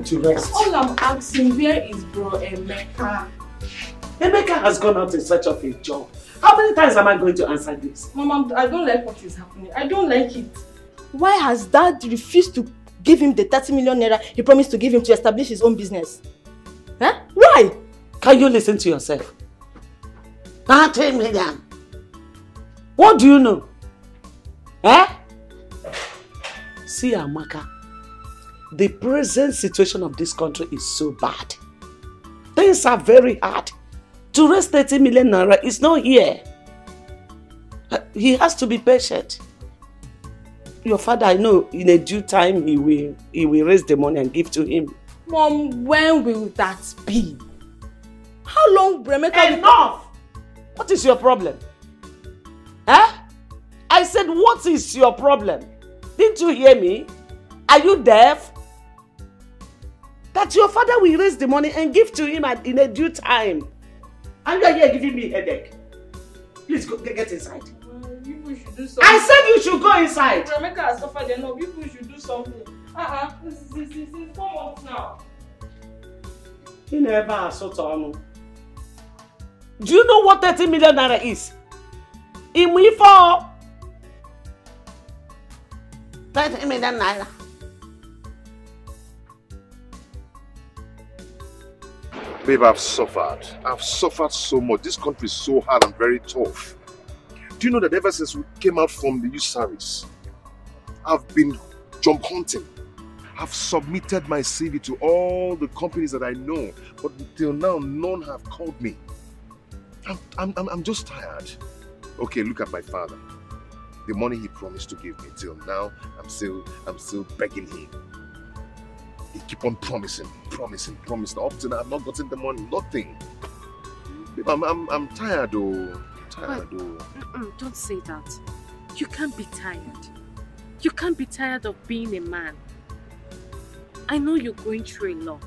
to rest. All I'm asking, where is bro Emeka? Emeka has gone out in search of a job. How many times am I going to answer this? Mama, I don't like what is happening. I don't like it. Why has Dad refused to give him the 30 million naira he promised to give him to establish his own business? Huh? Why? Can you listen to yourself? 30 million. What do you know? Eh? See, Amaka, the present situation of this country is so bad. Things are very hard. To raise 30 million naira is not here. He has to be patient. Your father, I know, in a due time, he will raise the money and give to him. Mom, when will that be? How long, Emeka? Enough! What is your problem? Huh? I said, what is your problem? Didn't you hear me? Are you deaf? That your father will raise the money and give to him in a due time. And you are here giving me a headache. Please go get inside. People should do something. I said you should go inside. Emeka has suffered enough. People should do something. This is 4 months now. He never sort on. Do you know what 30 million naira is? In we for 30 million naira. Babe, I've suffered. I've suffered so much. This country is so hard and very tough. Do you know that ever since we came out from the youth service, I've been job hunting. I've submitted my CV to all the companies that I know, but till now, none have called me. I'm just tired. Okay, look at my father. The money he promised to give me, till now, I'm still begging him. He keep on promising. Up till now, I've not gotten the money, nothing. Babe, I'm tired, though. Don't say that. You can't be tired. You can't be tired of being a man. I know you're going through a lot,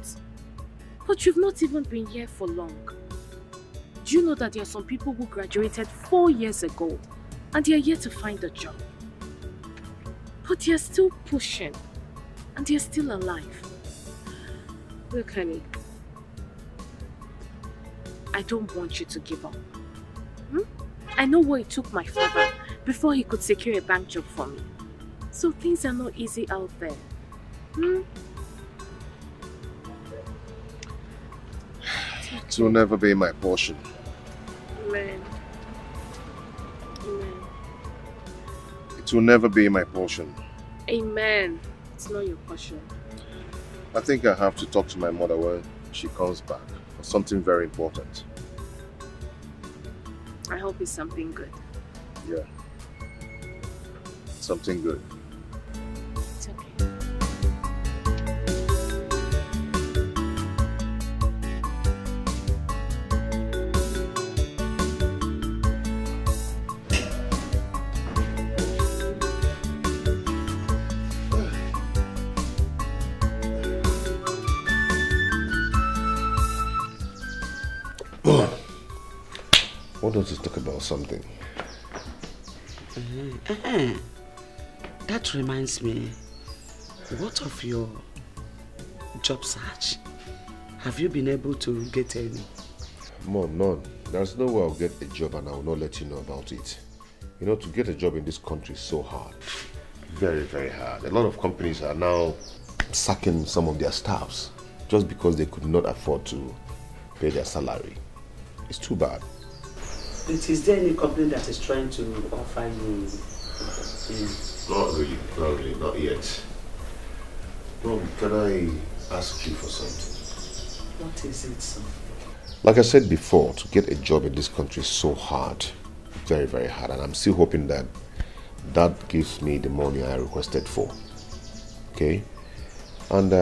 but you've not even been here for long. Do you know that there are some people who graduated 4 years ago and they are yet to find a job? But they are still pushing and they are still alive. Look, honey, I don't want you to give up. I know what it took my father before he could secure a bank job for me. So things are not easy out there. It will never be my portion. Amen. Amen. It will never be my portion. Amen. It's not your portion. I think I have to talk to my mother when she comes back for something very important. I hope it's something good. Yeah. Something good. It's okay. Why don't you talk about something? That reminds me, what of your job search? Have you been able to get any? Mom, none. There's no way I'll get a job and I will not let you know about it. You know, to get a job in this country is so hard. Very, very hard. A lot of companies are now sacking some of their staffs just because they could not afford to pay their salary. It's too bad. Is there any company that is trying to offer you? Not really, not yet. Mom, can I ask you for something? What is it, son? Like I said before, to get a job in this country is so hard. Very, very hard. And I'm still hoping that that gives me the money I requested for. Okay? And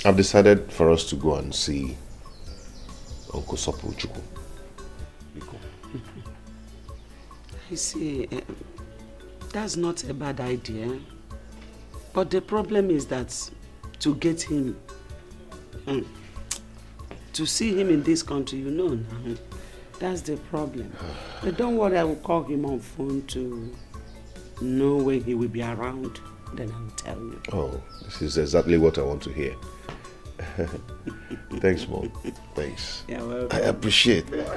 I've decided for us to go and see Uncle Sopu Chuku. I see. That's not a bad idea. But the problem is that to get him, to see him in this country, you know now, that's the problem. But don't worry, I will call him on phone to know when he will be around. then I'll tell you. Oh, this is exactly what I want to hear. Thanks, Mom. Thanks. You're welcome. I appreciate it.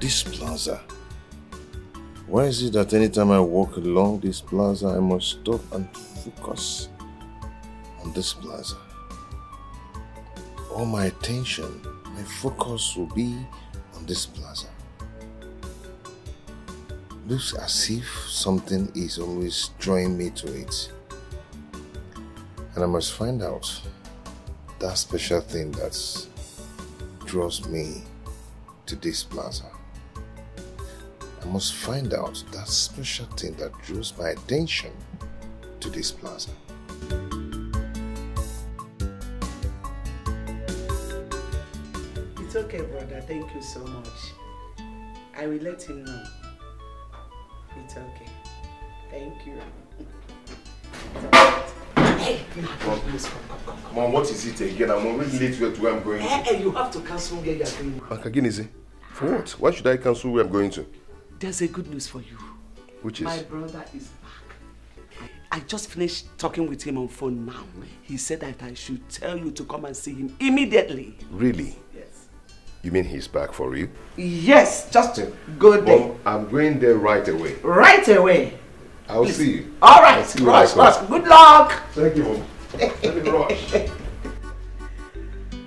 This plaza. Why is it that anytime I walk along this plaza, I must stop and focus on this plaza? All my attention, my focus will be on this plaza. Looks as if something is always drawing me to it. And I must find out that special thing that draws me to this plaza. I must find out that special thing that draws my attention to this plaza. It's okay, brother. Thank you so much. I will let him know. It's okay. Thank you. Hey, Mom, what is it again? I'm already late to where I'm going to. Hey, you have to cancel where you're going. Again, is it? For what? Why should I cancel where I'm going to? There's a good news for you. Which is? My brother is back. I just finished talking with him on phone now. He said that I should tell you to come and see him immediately. Really? Yes. You mean he's back for real? Yes, just go there. Mom, I'm going there right away. Right away. I'll Please. see you. All right, rush. Good luck. Thank you, Mom. Let me rush.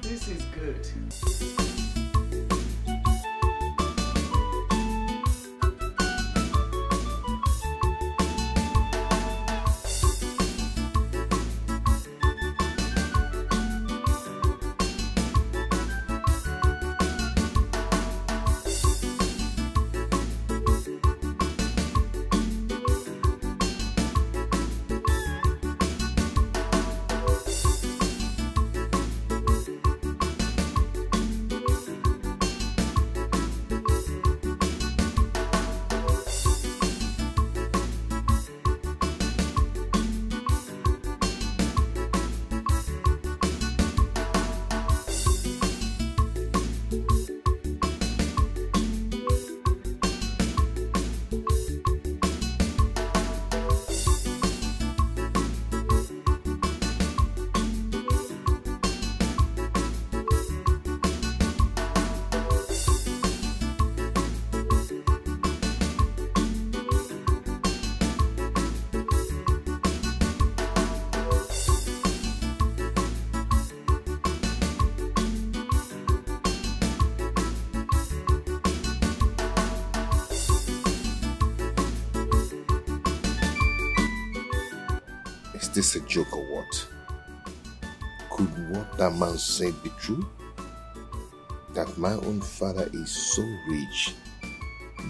This is good. Is this a joke or what? Could what that man said be true? That my own father is so rich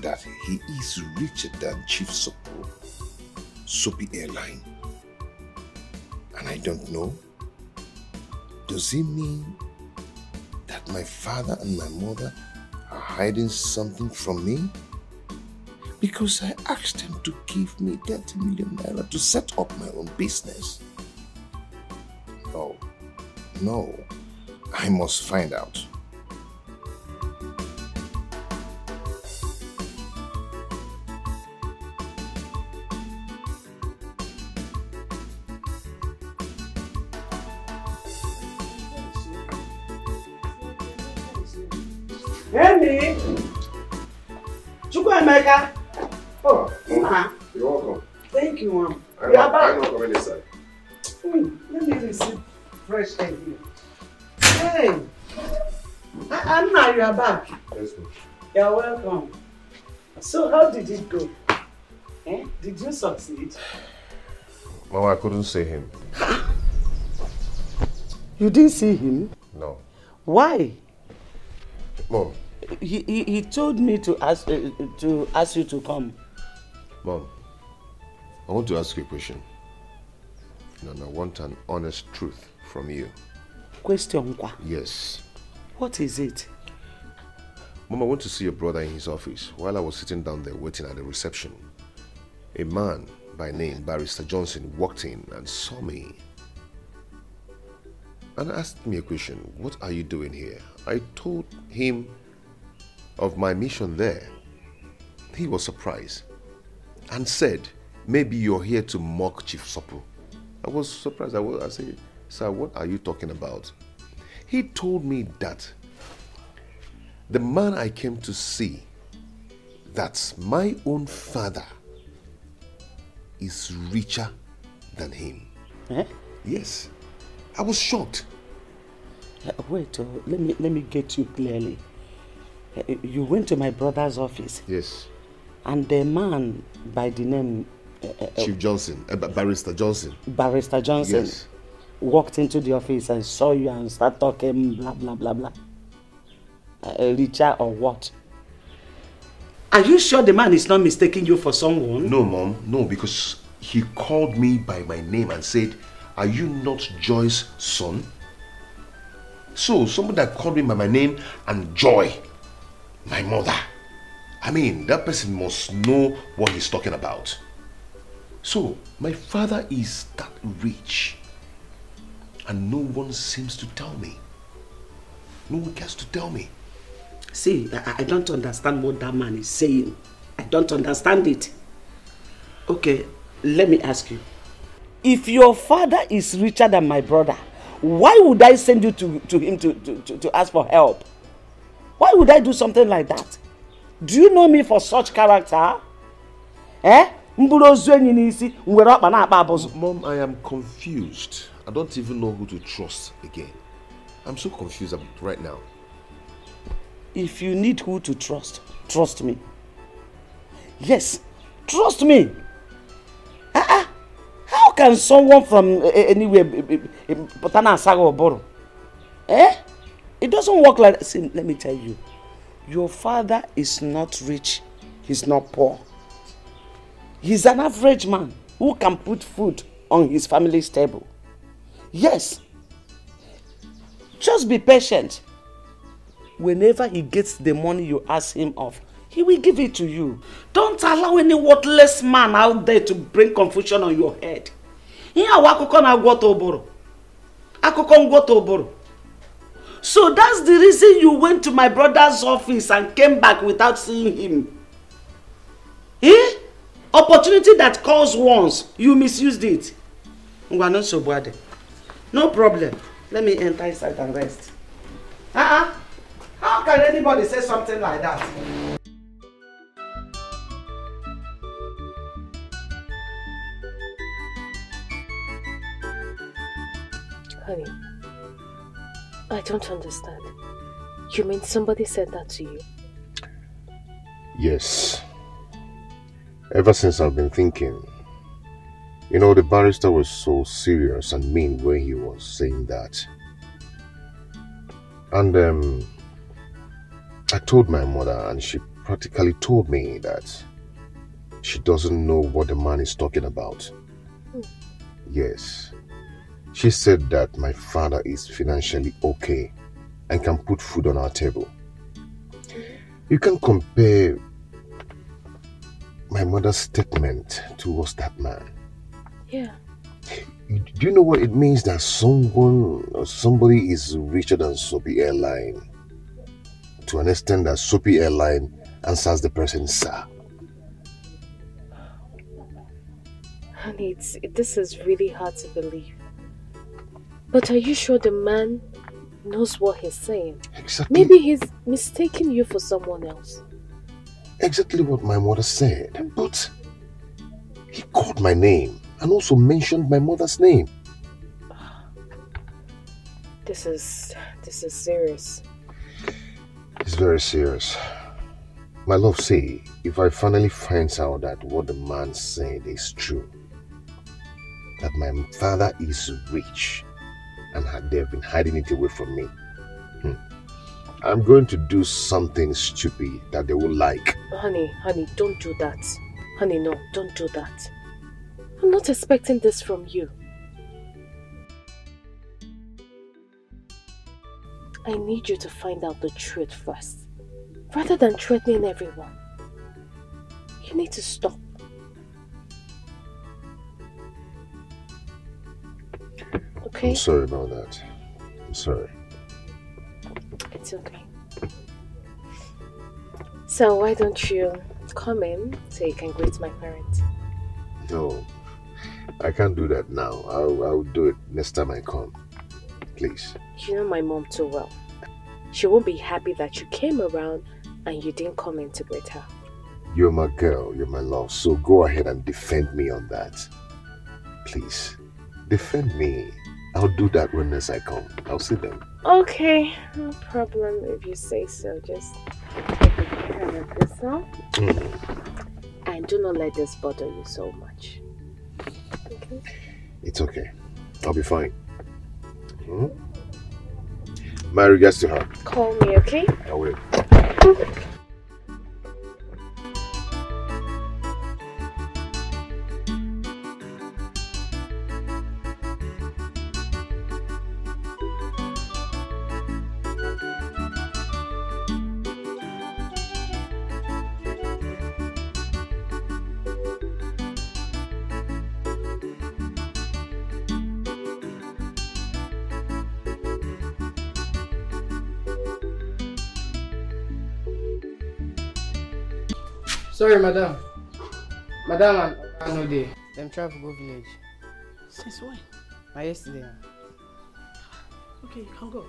that he is richer than Chief Soapy Airline. And I don't know. Does it mean that my father and my mother are hiding something from me? Because I asked them to give me 30 million naira to set up my own business. No, I must find out. Henry! Chukwuemeka! Oh, you're welcome. Thank you, Mom. I'm not coming inside. Let me receive fresh air here. Hey! Anna, you are back. Yes, ma'am. You're welcome. So, how did it go? Did you succeed? Mama, I couldn't see him. You didn't see him? No. Why? Mom, He told me to ask you to come. Mom, I want to ask you a question. And I want an honest truth from you. Question? Yes. What is it? Mom, I went to see your brother in his office. While I was sitting down there waiting at the reception, a man by name Barrister Johnson walked in and saw me and asked me a question. What are you doing here? I told him of my mission there. He was surprised and said, maybe you're here to mock Chief Sopu. I was surprised. I said, sir, what are you talking about? He told me that the man I came to see, that's my own father, is richer than him. Eh? Yes. I was shocked. Wait, let me get you clearly. You went to my brother's office. Yes. And the man by the name Chief Johnson, Barrister Johnson. Barrister Johnson, yes, walked into the office and saw you and started talking blah blah blah blah. Richer or what? Are you sure the man is not mistaking you for someone? No, Mom, no, because he called me by my name and said, are you not Joy's son? So, someone that called me by my name and Joy, my mother. I mean, that person must know what he's talking about. So, my father is that rich and no one seems to tell me. No one cares to tell me. See, I don't understand what that man is saying. I don't understand it. Okay, let me ask you. If your father is richer than my brother, why would I send you to him to ask for help? Why would I do something like that? Do you know me for such character? Eh? Mom, I am confused. I don't even know who to trust again. I'm so confused right now. If you need who to trust, trust me. Yes, trust me. How can someone from anywhere eh? It doesn't work like that. See, let me tell you. Your father is not rich. He's not poor. He's an average man who can put food on his family's table. Yes. Just be patient. Whenever he gets the money you ask him of, he will give it to you. Don't allow any worthless man out there to bring confusion on your head. So that's the reason you went to my brother's office and came back without seeing him. Eh? Opportunity that calls once, you misused it. No problem. Let me enter inside and rest. How can anybody say something like that? Honey, I don't understand. You mean somebody said that to you? Yes. Ever since I've been thinking, you know, the barrister was so serious and mean when he was saying that. And I told my mother and she practically told me that she doesn't know what the man is talking about. Yes. She said that my father is financially okay and can put food on our table. You can compare my mother's statement towards that man. Yeah. Do you know what it means that someone or somebody is richer than Soapy Airline? To an extent that Soapy Airline answers the person, sir. Honey, this is really hard to believe. But are you sure the man knows what he's saying? Exactly. Maybe he's mistaking you for someone else. Exactly what my mother said. But he called my name and also mentioned my mother's name. This is serious. It's very serious. My love, say, if I finally find out that what the man said is true, that my father is rich and they've been hiding it away from me, I'm going to do something stupid that they will like. Honey, don't do that. Honey, no, don't do that. I'm not expecting this from you. I need you to find out the truth first, rather than threatening everyone. You need to stop. Okay? I'm sorry about that. I'm sorry. It's okay. So why don't you come in so you can greet my parents? No, I can't do that now. I'll do it next time I come. Please. You know my mom too well. She won't be happy that you came around and you didn't come in to greet her. You're my girl, you're my love, so go ahead and defend me on that. Please, defend me. I'll do that when next I come. I'll see them. Okay, no problem if you say so. Just take a care of yourself. And do not let this bother you so much. Okay? It's okay. I'll be fine. My regards to her. Call me, okay? I will. Sorry, madam. Madam and no day. Them travel go village. Since when? Yesterday. Okay, you can go.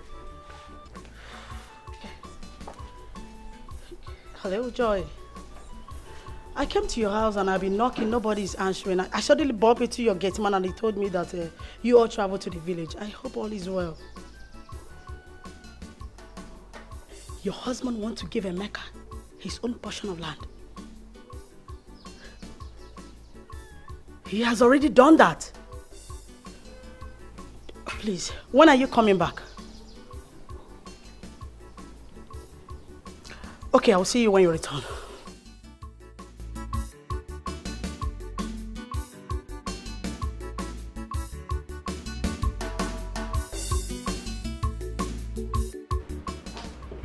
Hello, Joy. I came to your house and I've been knocking, nobody's answering. I suddenly bumped into your gate man and he told me that you all traveled to the village. I hope all is well. Your husband wants to give Emeka his own portion of land. He has already done that. Please, when are you coming back? Okay, I'll see you when you return.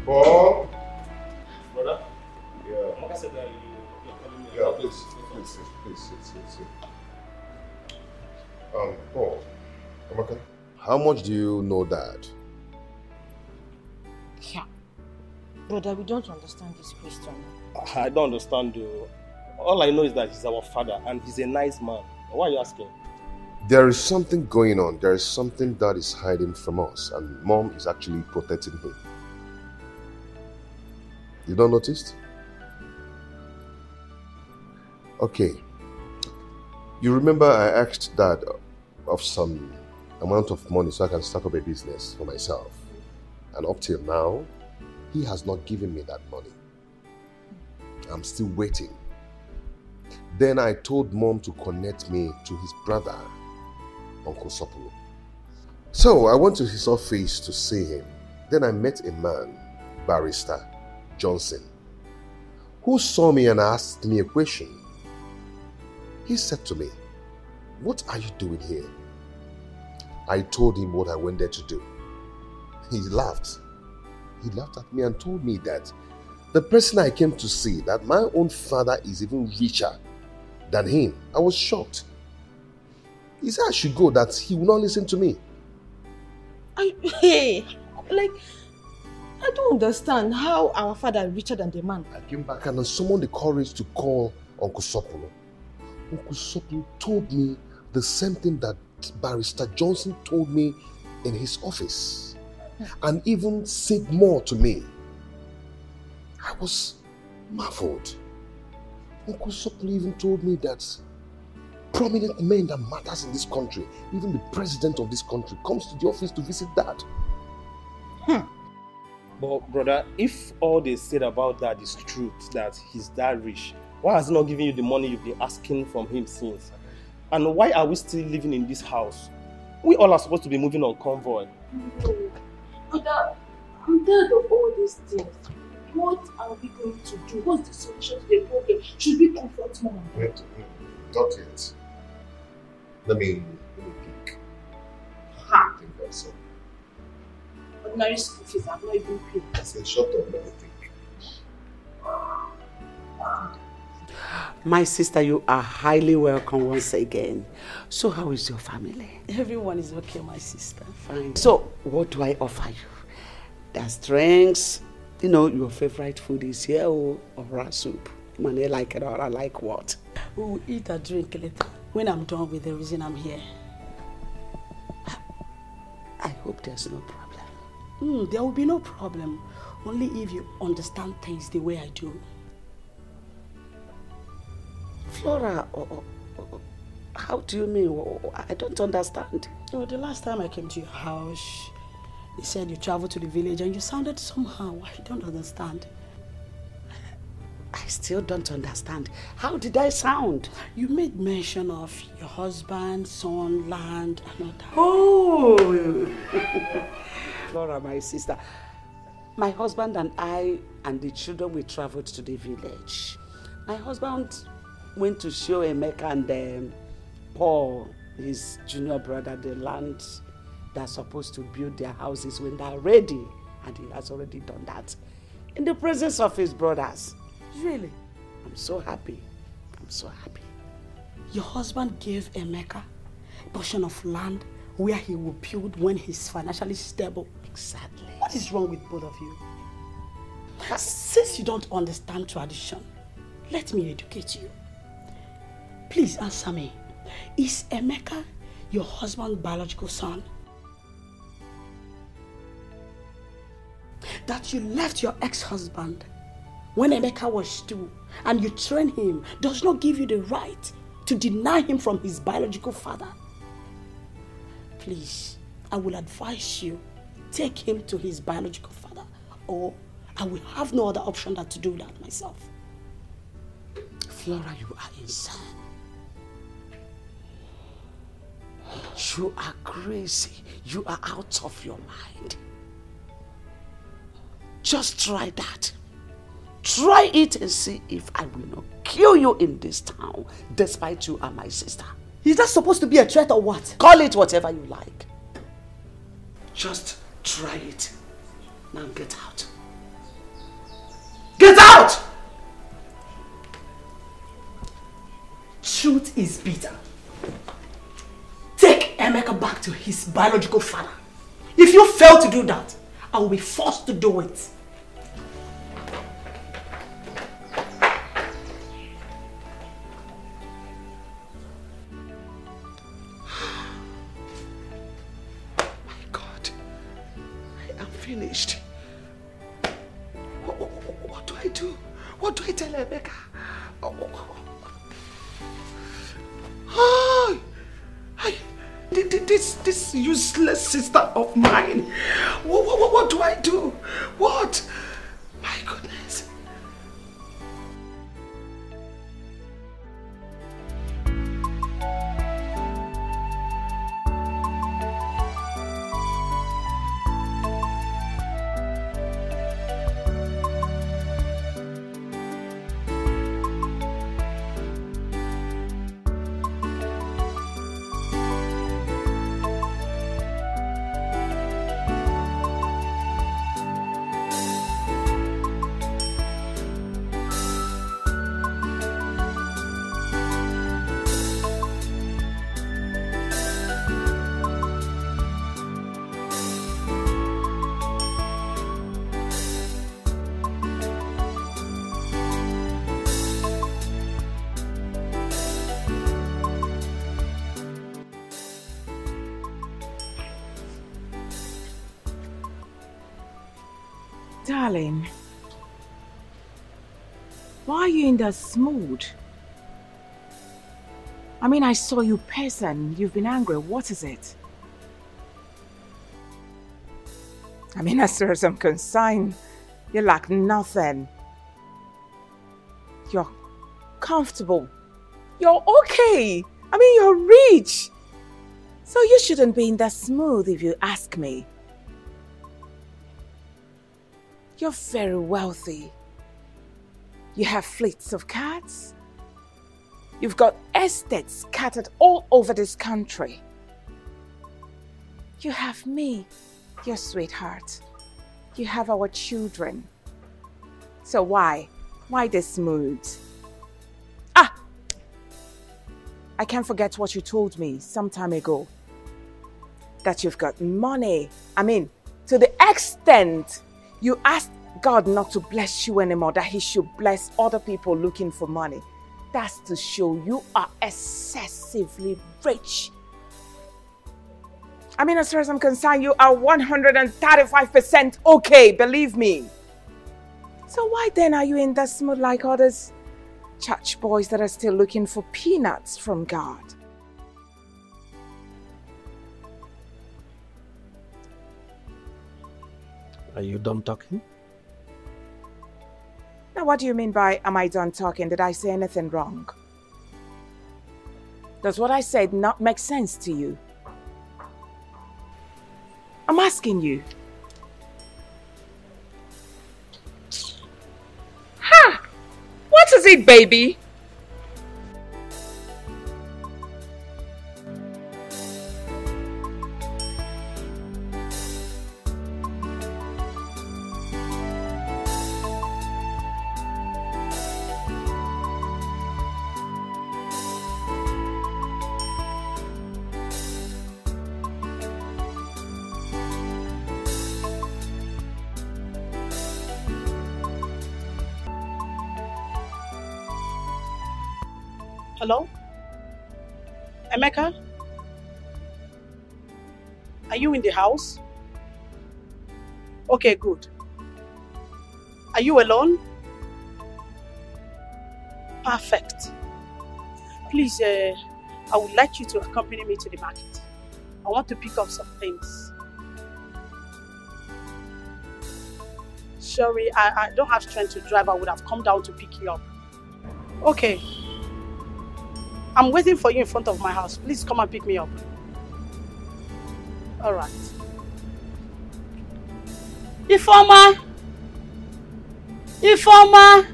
Paul? Brother? Yeah. Mama said that you're calling me. Yeah, please sit. Paul, Amaka, how much do you know Dad? Yeah. Brother, we don't understand this question. I don't understand though. All I know is that he's our father and he's a nice man. Why are you asking? There is something going on. There is something that is hiding from us and Mom is actually protecting him. You don't notice? Okay. You remember I asked Dad of some amount of money so I can start up a business for myself. And up till now, he has not given me that money. I'm still waiting. Then I told Mom to connect me to his brother, Uncle Sopolo. So I went to his office to see him. Then I met a man, Barrister Johnson, who saw me and asked me a question. He said to me, "What are you doing here?" I told him what I went there to do. He laughed. He laughed at me and told me that the person I came to see, that my own father is even richer than him. I was shocked. He said I should go, that he will not listen to me. I don't understand how our father is richer than the man. I came back and I summoned the courage to call Uncle Sopolo. Uncle Sopolo told me the same thing that Barrister Johnson told me in his office. And even said more to me. I was marveled. Uncle Sopolo even told me that prominent men that matters in this country, even the president of this country, comes to the office to visit Dad. But brother, if all they said about that is truth, that he's that rich, why has he not given you the money you've been asking from him since? And why are we still living in this house? We all are supposed to be moving on convoy. Brother, I'm tired of all these things. What are we going to do? What's the solution to the problem? Should we comfort Mom? Wait, not yet. Let me think. Ha! Think also. Ordinary school fees have not even paid. I said, shut up, let me think. My sister, you are highly welcome once again. So how is your family? Everyone is okay, my sister. Fine. So what do I offer you? There's drinks. You know, your favorite food is here or rice soup. Man, I like it or I like what? We will eat or drink later. When I'm done with the reason I'm here. I hope there's no problem. There will be no problem. Only if you understand things the way I do. Flora, how do you mean? I don't understand. Oh, the last time I came to your house, you said you traveled to the village and you sounded somehow. I don't understand. I still don't understand. How did I sound? You made mention of your husband, son, land, and all that. Oh! Flora, my sister. My husband and I and the children, we traveled to the village. My husband went to show Emeka and Paul, his junior brother, the land they're supposed to build their houses when they're ready. And he has already done that in the presence of his brothers. Really? I'm so happy. I'm so happy. Your husband gave Emeka a portion of land where he will build when he's financially stable. Exactly. What is wrong with both of you? Since you don't understand tradition, let me educate you. Please answer me. Is Emeka your husband's biological son? That you left your ex-husband when Emeka was 2 and you trained him does not give you the right to deny him from his biological father. Please, I will advise you, take him to his biological father, or I will have no other option than to do that myself. Flora, you are insane. You are crazy. You are out of your mind. Just try that. Try it and see if I will not kill you in this town, despite you are my sister. Is that supposed to be a threat or what? Call it whatever you like. Just try it. Now get out. Get out! Truth is bitter. Take Emeka back to his biological father. If you fail to do that, I will be forced to do it. My God, I am finished. What do I do? What do I tell Emeka? This useless sister of mine. What do I do? What? My goodness. Darling, why are you in that mood? I mean, I saw you person. You've been angry. What is it? I mean, as far as I'm concerned, you lack nothing. You're comfortable. You're okay. I mean, you're rich. So you shouldn't be in that mood if you ask me. You're very wealthy. You have fleets of cars. You've got estates scattered all over this country. You have me, your sweetheart. You have our children. So why? Why this mood? Ah! I can't forget what you told me some time ago. That you've got money. I mean, to the extent you asked God not to bless you anymore, that He should bless other people looking for money. That's to show you are excessively rich. I mean, as far as I'm concerned, you are 135% okay, believe me. So why then are you in that mood like others church boys that are still looking for peanuts from God? Are you done talking? Now, what do you mean by, am I done talking? Did I say anything wrong? Does what I said not make sense to you? I'm asking you. Ha! What is it, baby? Hello? Emeka? Are you in the house? Okay, good. Are you alone? Perfect. Please, I would like you to accompany me to the market. I want to pick up some things. Sorry, I don't have strength to drive. I would have come down to pick you up. Okay. I'm waiting for you in front of my house. Please come and pick me up. All right. Ifeoma! Ifeoma!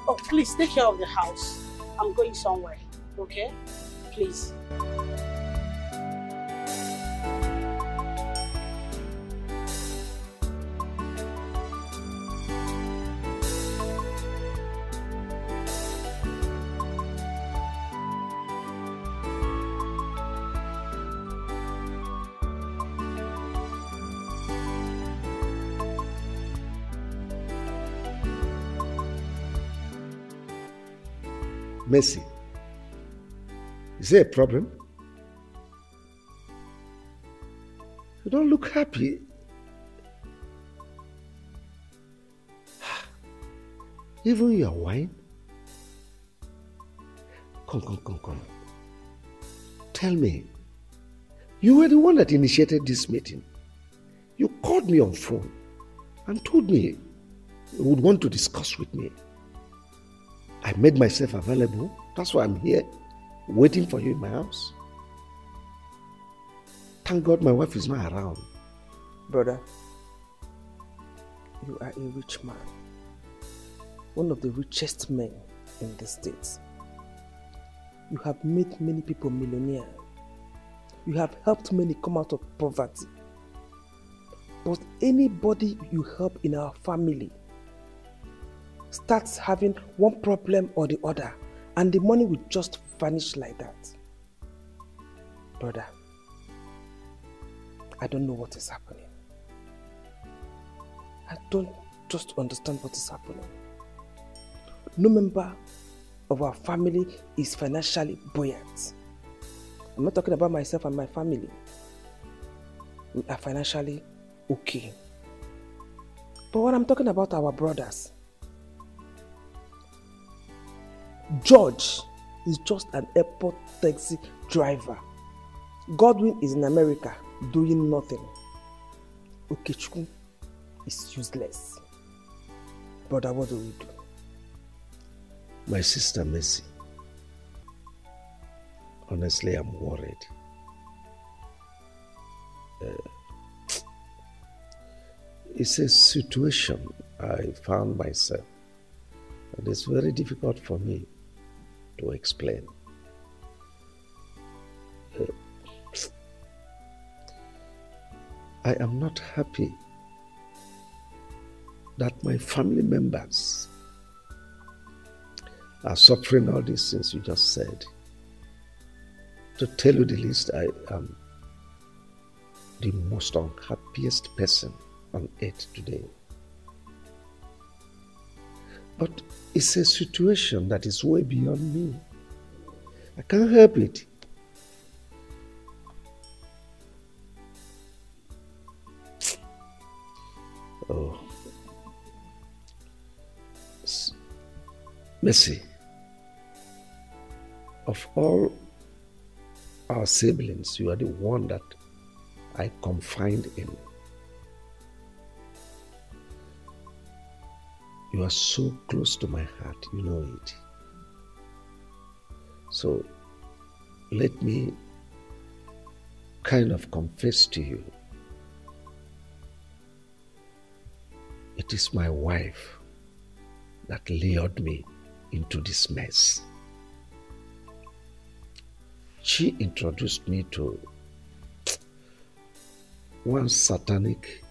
Oh, please take care of the house. I'm going somewhere, okay? Please. Mercy, is there a problem? You don't look happy. Even your wine? Come. Tell me, you were the one that initiated this meeting. You called me on phone and told me you would want to discuss with me. I made myself available. That's why I'm here, waiting for you in my house. Thank God my wife is not around. Brother, you are a rich man. One of the richest men in the States. You have made many people millionaires. You have helped many come out of poverty. But anybody you help in our family starts having one problem or the other, and the money will just vanish like that. Brother, I don't know what is happening. I don't just understand what is happening. No member of our family is financially buoyant. I'm not talking about myself and my family. We are financially okay. But when I'm talking about our brothers, George is just an airport taxi driver. Godwin is in America doing nothing. Okechukwu is useless. Brother, what do we do? My sister Mercy, honestly, I'm worried. It's a situation I found myself, and it's very difficult for me to explain. I am not happy that my family members are suffering all these things you just said. To tell you the least, I am the most unhappiest person on earth today. But it's a situation that is way beyond me. I can't help it. Oh. Mercy, of all our siblings, you are the one that I confide in. You are so close to my heart, you know it. So let me kind of confess to you. It is my wife that lured me into this mess. She introduced me to one satanic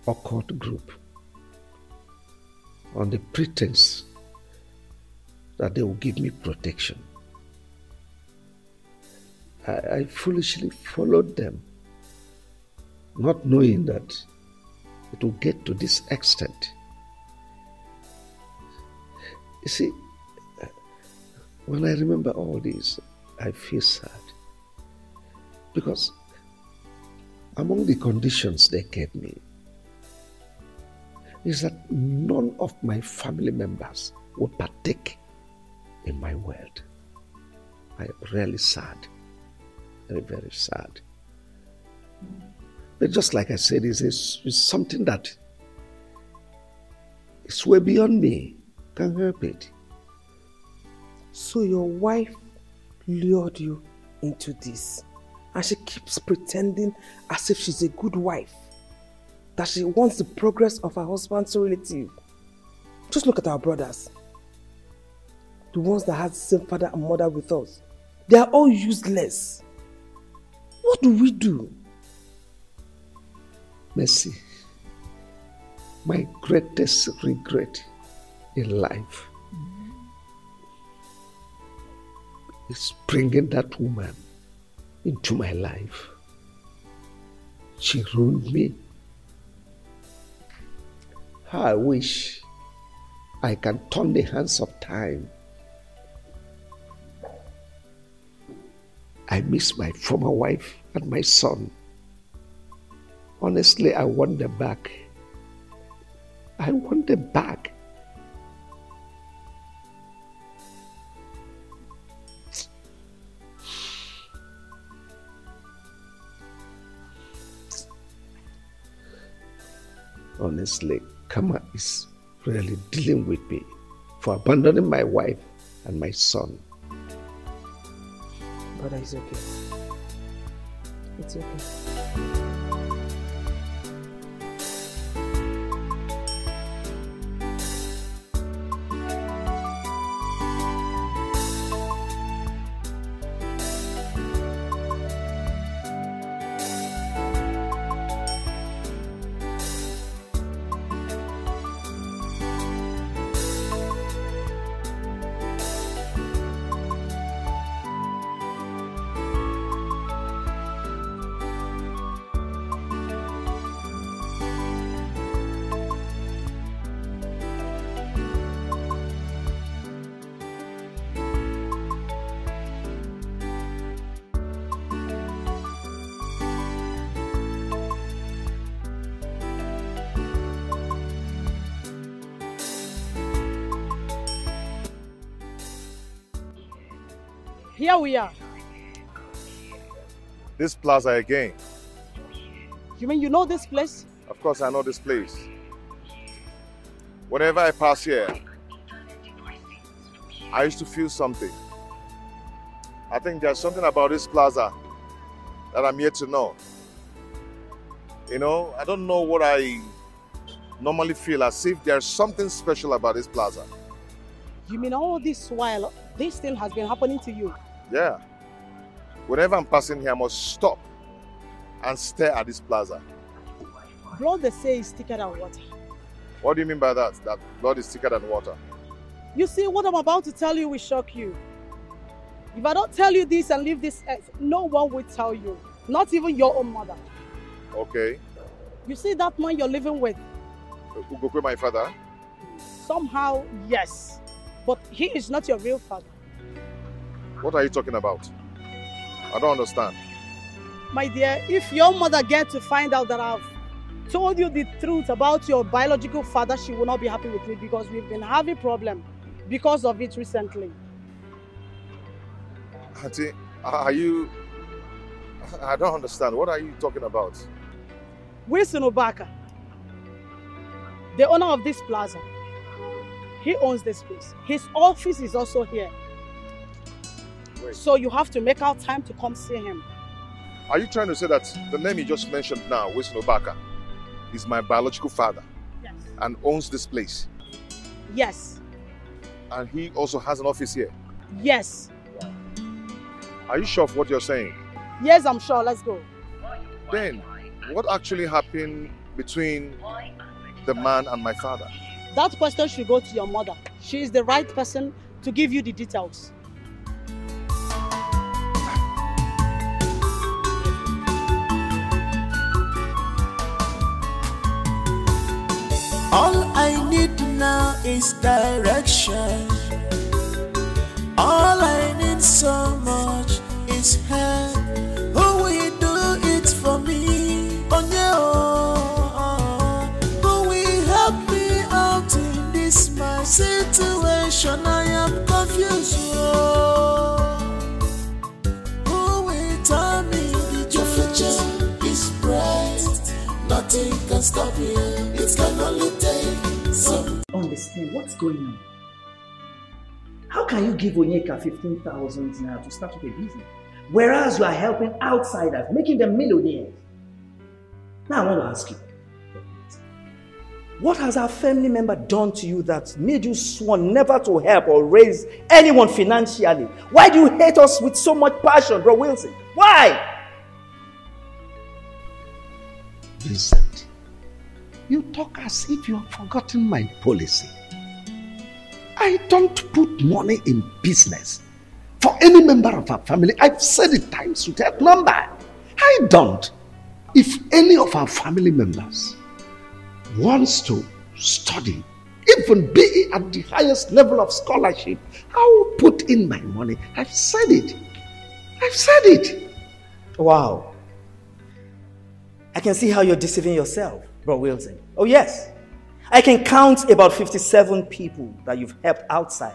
occult group on the pretense that they will give me protection. I foolishly followed them, not knowing that it will get to this extent. You see, when I remember all this, I feel sad. Because among the conditions they gave me is that none of my family members would partake in my world. I am really sad. Very, very sad. But just like I said, it's something that is way beyond me. Can't help it. So your wife lured you into this, and she keeps pretending as if she's a good wife, that she wants the progress of her husband's relative. Just look at our brothers, the ones that have the same father and mother with us. They are all useless. What do we do? Mercy, my greatest regret in life is bringing that woman into my life. She ruined me. How I wish I can turn the hands of time. I miss my former wife and my son. Honestly, I want them back. I want them back. Honestly, karma is really dealing with me for abandoning my wife and my son. Brother, it's okay. It's okay. Here we are. This plaza again. You mean you know this place? Of course I know this place. Whenever I pass here, I used to feel something. I think there's something about this plaza that I'm yet to know. You know, I don't know what I normally feel as if there's something special about this plaza. You mean all this while, this thing has been happening to you? Yeah. Whenever I'm passing here, I must stop and stare at this plaza. Blood, they say, is thicker than water. What do you mean by that? That blood is thicker than water? You see, what I'm about to tell you will shock you. If I don't tell you this and leave this earth, no one will tell you. Not even your own mother. Okay. You see that man you're living with? Ugokwe, my father? Somehow, yes. But he is not your real father. What are you talking about? I don't understand. My dear, if your mother gets to find out that I've told you the truth about your biological father, she will not be happy with me because we've been having problems because of it recently. Auntie, are you... I don't understand. What are you talking about? Wilson Obaka, the owner of this plaza, he owns this place. His office is also here. Wait. So you have to make out time to come see him. Are you trying to say that the name you just mentioned now, Wilson Obaka, is my biological father? Yes. And owns this place? Yes. And he also has an office here? Yes. Are you sure of what you're saying? Yes, I'm sure. Let's go. Then, what actually happened between the man and my father? That question should go to your mother. She is the right person to give you the details. All I need now is direction. All I need so much is help. Who will do it for me? Who will help me out in this my situation? I am confused. Who will tell me that your future is bright? Nothing can stop you. It can only take some. Understand what's going on? How can you give Onyeka 15,000 naira to start up a business, whereas you are helping outsiders, making them millionaires? Now I want to ask you, what has our family member done to you that made you sworn never to help or raise anyone financially? Why do you hate us with so much passion, Bro Wilson? Why? Vincent, you talk as if you have forgotten my policy. I don't put money in business for any member of our family. I've said it times without number. I don't. If any of our family members wants to study, even be at the highest level of scholarship, I will put in my money. I've said it. I've said it. Wow. I can see how you're deceiving yourself, Bro Wilson. Oh yes. I can count about 57 people that you've helped outside.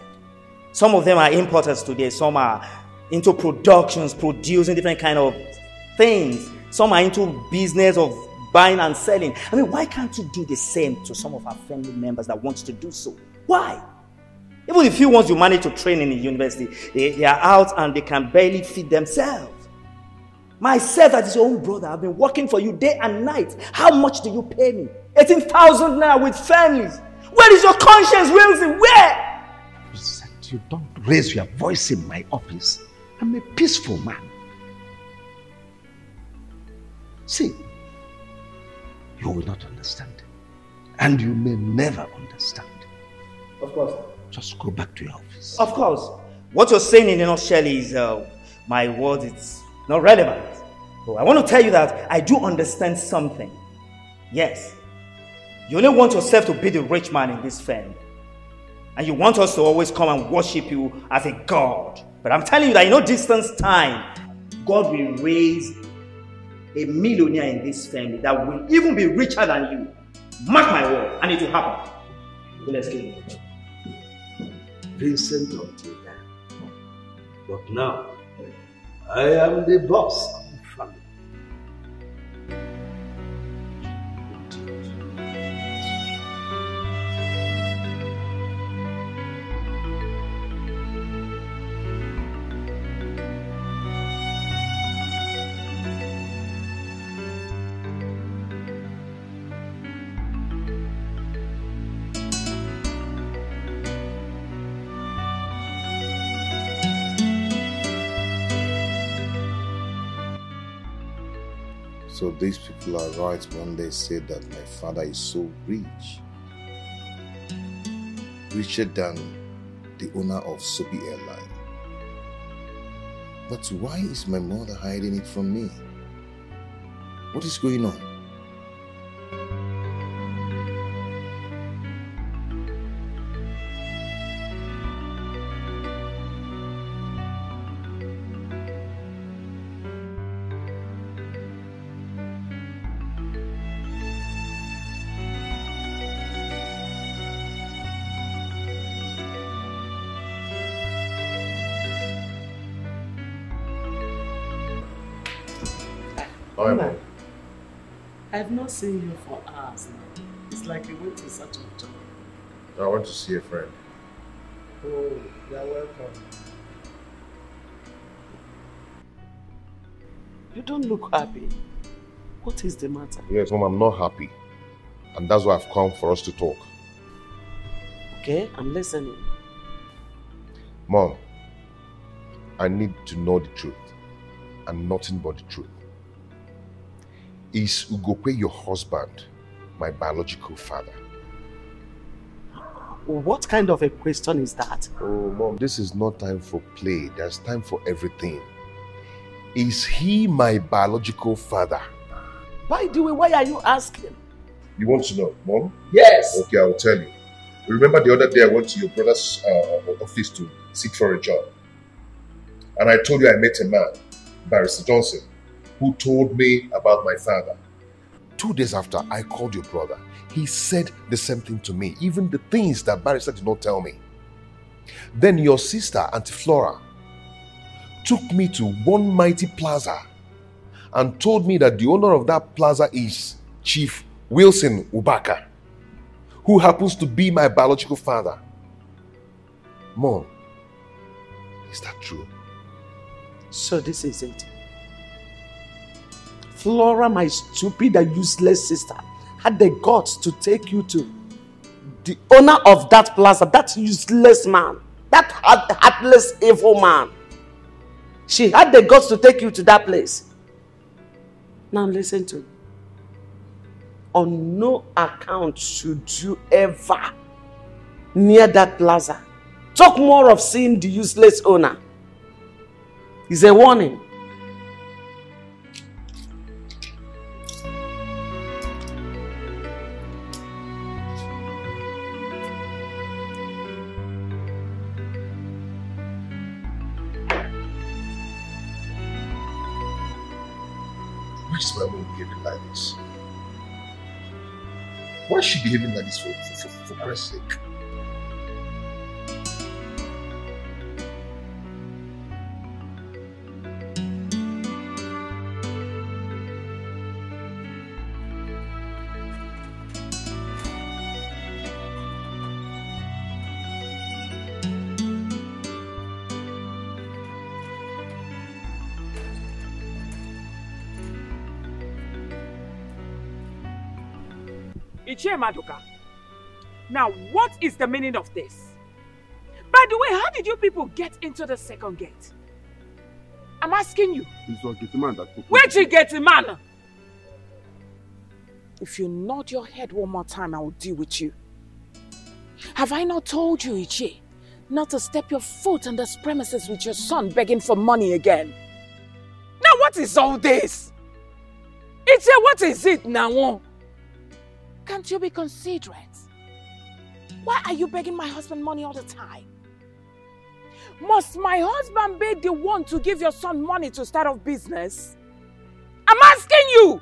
Some of them are importers today. Some are into productions, producing different kind of things. Some are into business of buying and selling. I mean, why can't you do the same to some of our family members that wants to do so? Why? Even the few ones you manage to train in the university, they are out and they can barely feed themselves. Myself, as your own brother, I've been working for you day and night. How much do you pay me? 18,000 naira with families. Where is your conscience, Wilson? Where? Vincent, you don't raise your voice in my office. I'm a peaceful man. See, you will not understand. And you may never understand. Of course. Just go back to your office. Of course. What you're saying in a nutshell is my word is not relevant. But I want to tell you that I do understand something. Yes. You only want yourself to be the rich man in this family. And you want us to always come and worship you as a god. But I'm telling you that in no distance time, God will raise a millionaire in this family that will even be richer than you. Mark my word, and it will happen. Let's get it. Vincent until then. But now, I am the boss of the family. So these people are right when they say that my father is so rich. Richer than the owner of Soapy Airline. But why is my mother hiding it from me? What is going on? I've not seen you for hours now. It's like you went to such a job. I want to see a friend. Oh, you're welcome. You don't look happy. What is the matter? Yes, Mom, I'm not happy. And that's why I've come for us to talk. Okay, I'm listening. Mom, I need to know the truth. And nothing but the truth. Is Ugokwe your husband, my biological father? What kind of a question is that? Oh, Mom, this is not time for play. There's time for everything. Is he my biological father? By the way, why are you asking? You want to know, Mom? Yes. Okay, I will tell you. Remember the other day I went to your brother's office to seek for a job. And I told you I met a man, Barrister Johnson, who told me about my father. 2 days after, I called your brother. He said the same thing to me, even the things that Barrister did not tell me. Then your sister, Auntie Flora, took me to one mighty plaza and told me that the owner of that plaza is Chief Wilson Ubaka, who happens to be my biological father. Mom, is that true? So this is it. Flora, my stupid and useless sister, had the guts to take you to the owner of that plaza, that useless man, that heartless, evil man. She had the guts to take you to that place. Now listen to me. On no account should you ever near that plaza. Talk more of seeing the useless owner. It's a warning. Why is my mom behaving like this? Why is she behaving like this for Christ's sake? Ichie Maduka, now what is the meaning of this? By the way, how did you people get into the second gate? I'm asking you. It's our gate man that took Where'd you get man? If you nod your head one more time, I will deal with you. Have I not told you, Ichie, not to step your foot on this premises with your son begging for money again? Now what is all this? Ichie, what is it now? Can't you be considerate? Why are you begging my husband money all the time? Must my husband be the one to give your son money to start off business? I'm asking you!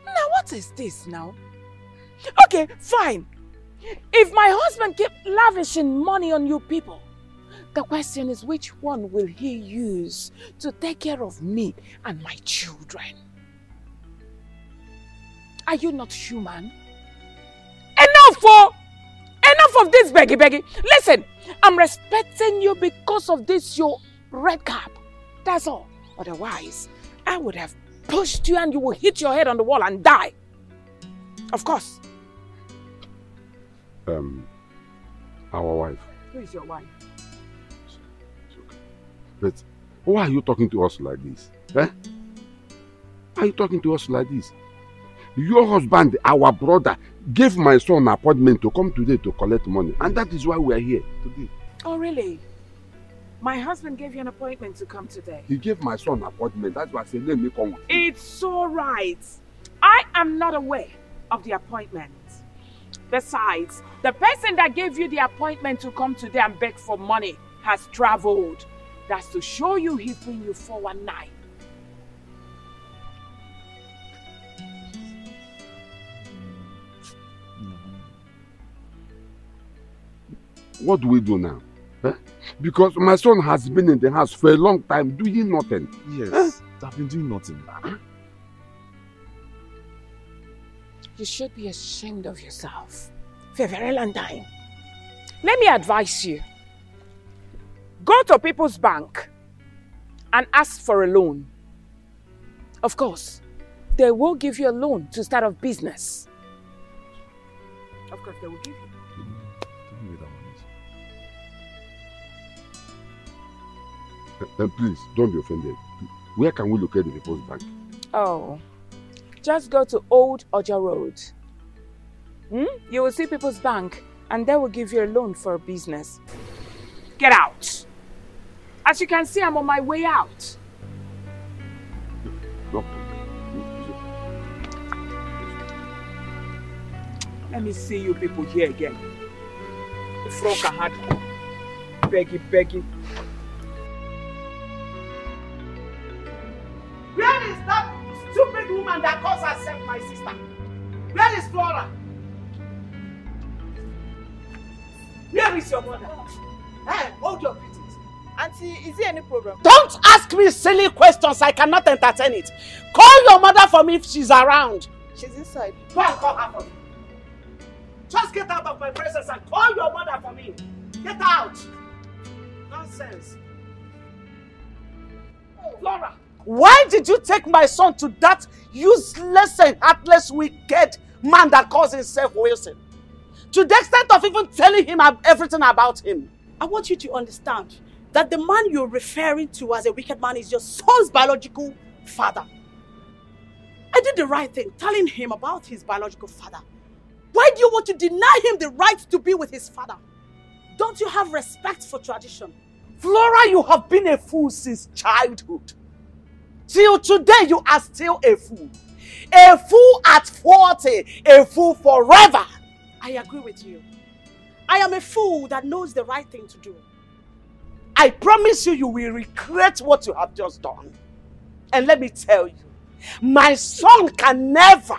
Now what is this now? Okay, fine. If my husband keep lavishing money on you people, the question is which one will he use to take care of me and my children? Are you not human? Enough of this beggy. Listen, I'm respecting you because of this your red cap. That's all. Otherwise, I would have pushed you and you will hit your head on the wall and die. Of course. Our wife. Who is your wife? It's okay. But why are you talking to us like this? Eh? Why are you talking to us like this? Your husband, our brother, gave my son an appointment to come today to collect money. And that is why we are here today. Oh, really? My husband gave you an appointment to come today. He gave my son an appointment. That's why I said, let me come. It's all right. I am not aware of the appointment. Besides, the person that gave you the appointment to come today and beg for money has traveled. That's to show you he's bringing you 419. What do we do now? Huh? Because my son has been in the house for a long time doing nothing. Yes, I've been doing nothing. You should be ashamed of yourself for a very long time. Let me advise you. Go to People's Bank and ask for a loan. Of course, they will give you a loan to start a business. Of course, they will give you. Please, don't be offended. Where can we locate the People's Bank? Oh, just go to Old Oja Road. You will see People's Bank and they will give you a loan for a business. Get out. As you can see, I'm on my way out. Let me see you people here again. The frog had begging. Where is that stupid woman that calls herself my sister? Where is Flora? Where is your mother? Hey, hold your beatings. Auntie, is there any problem? Don't ask me silly questions. I cannot entertain it. Call your mother for me if she's around. She's inside. Go and call her for me. Just get out of my presence and call your mother for me. Get out. Nonsense. Flora, why did you take my son to that useless and heartless, wicked man that calls himself Wilson? To the extent of even telling him everything about him. I want you to understand that the man you're referring to as a wicked man is your son's biological father. I did the right thing, telling him about his biological father. Why do you want to deny him the right to be with his father? Don't you have respect for tradition? Flora, you have been a fool since childhood. Till today, you are still a fool. A fool at 40, a fool forever. I agree with you. I am a fool that knows the right thing to do. I promise you, you will regret what you have just done. And let me tell you, my son can never,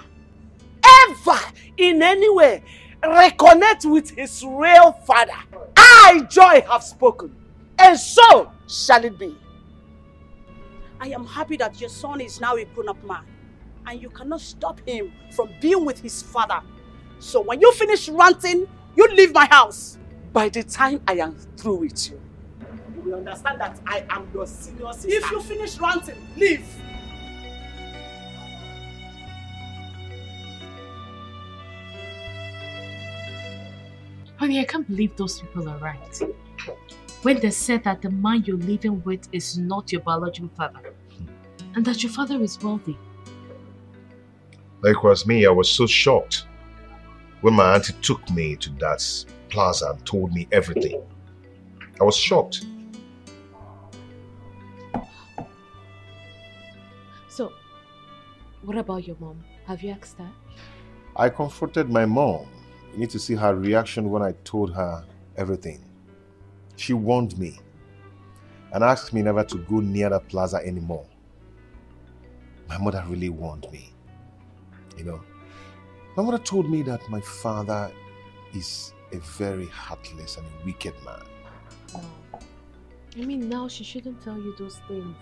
ever, in any way, reconnect with his real father. I, Joy, have spoken, and so shall it be. I am happy that your son is now a grown-up man, and you cannot stop him from being with his father. So when you finish ranting, you leave my house. By the time I am through with you, you will understand that I am your senior sister. If you finish ranting, leave. Honey, I can't believe those people are right. When they said that the man you're living with is not your biological father, and that your father is wealthy. Like was me, I was so shocked when my auntie took me to that plaza and told me everything. I was shocked. So, what about your mom? Have you asked her? I confronted my mom. You need to see her reaction when I told her everything. She warned me and asked me never to go near that plaza anymore. My mother really warned me. You know, my mother told me that my father is a very heartless and a wicked man. Oh. I mean, now she shouldn't tell you those things.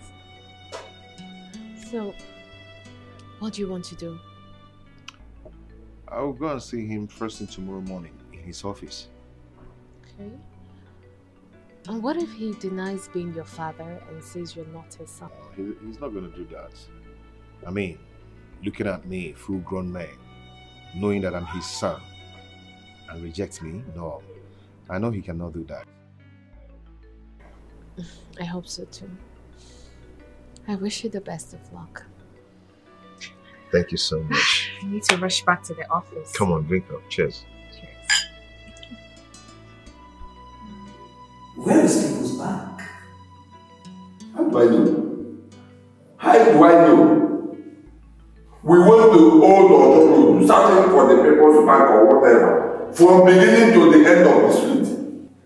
So, what do you want to do? I'll go and see him first thing tomorrow morning in his office. Okay. And what if he denies being your father and says you're not his son? He's not going to do that. I mean, looking at me, full-grown man, knowing that I'm his son, and rejects me? No. I know he cannot do that. I hope so too. I wish you the best of luck. Thank you so much. I need to rush back to the office. Come on, drink up. Cheers. Where is People's Bank? How do I know? How do I know? We went to Old Road, searching for the People's Bank or whatever, from beginning to the end of the street.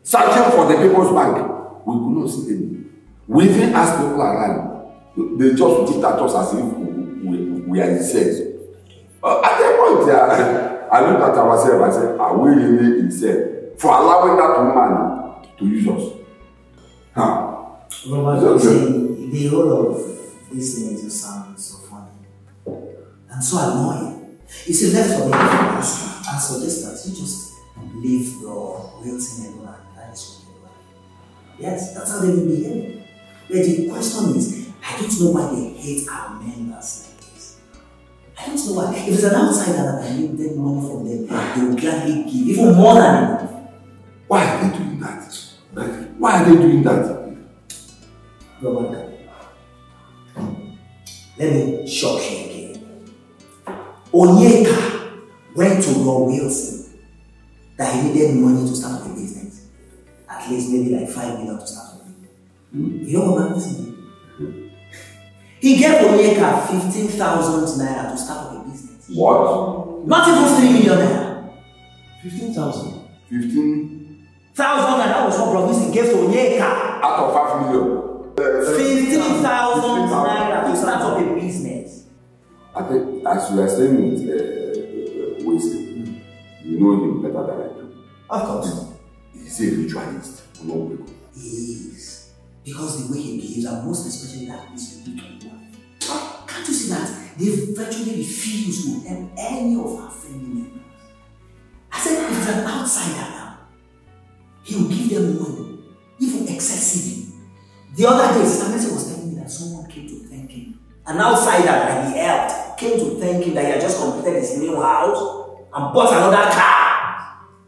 Searching for the People's Bank. We could not see any. We even asked people around. They just looked at us as if we are insane. At that point, I looked at ourselves and said, are we really insane for allowing that woman to use us? Huh? Robert, the whole of this thing just sounds so funny and so annoying. You see, left for me, I suggest that you just leave your Wilson alone and that is what you like. Yes, that's how they will behave. But the question is, I don't know why they hate our members like this. I don't know why. If it's an outsider that I need them money from them, they will gladly give, even more than enough. Why are they doing that? Why are they doing that? Robert, let me shock you again. Onyeka went to Roy Wilson that he needed money to start up a business. At least maybe like 5 million to start up. You know what Wilson did? He gave Onyeka 15,000 naira to start up a business. What? Not even 3 million naira. 15,000. 15,000, and that was what Robinson gave to Onyeka. Out of 5 million. 15,000 naira to start up a business. I think, as you are saying with Wesley, you know him better than I do. Of course. He's a ritualist. No, he is. Because the way he behaves, and most especially that is wicked one. Can't you see that? They virtually refuse to help any of our family members. I said, if it's an outsider now, he will give them money, even excessively. The other day, Sister was telling me that someone came to thank him. An outsider that he helped came to thank him that he had just completed his new house and bought another car.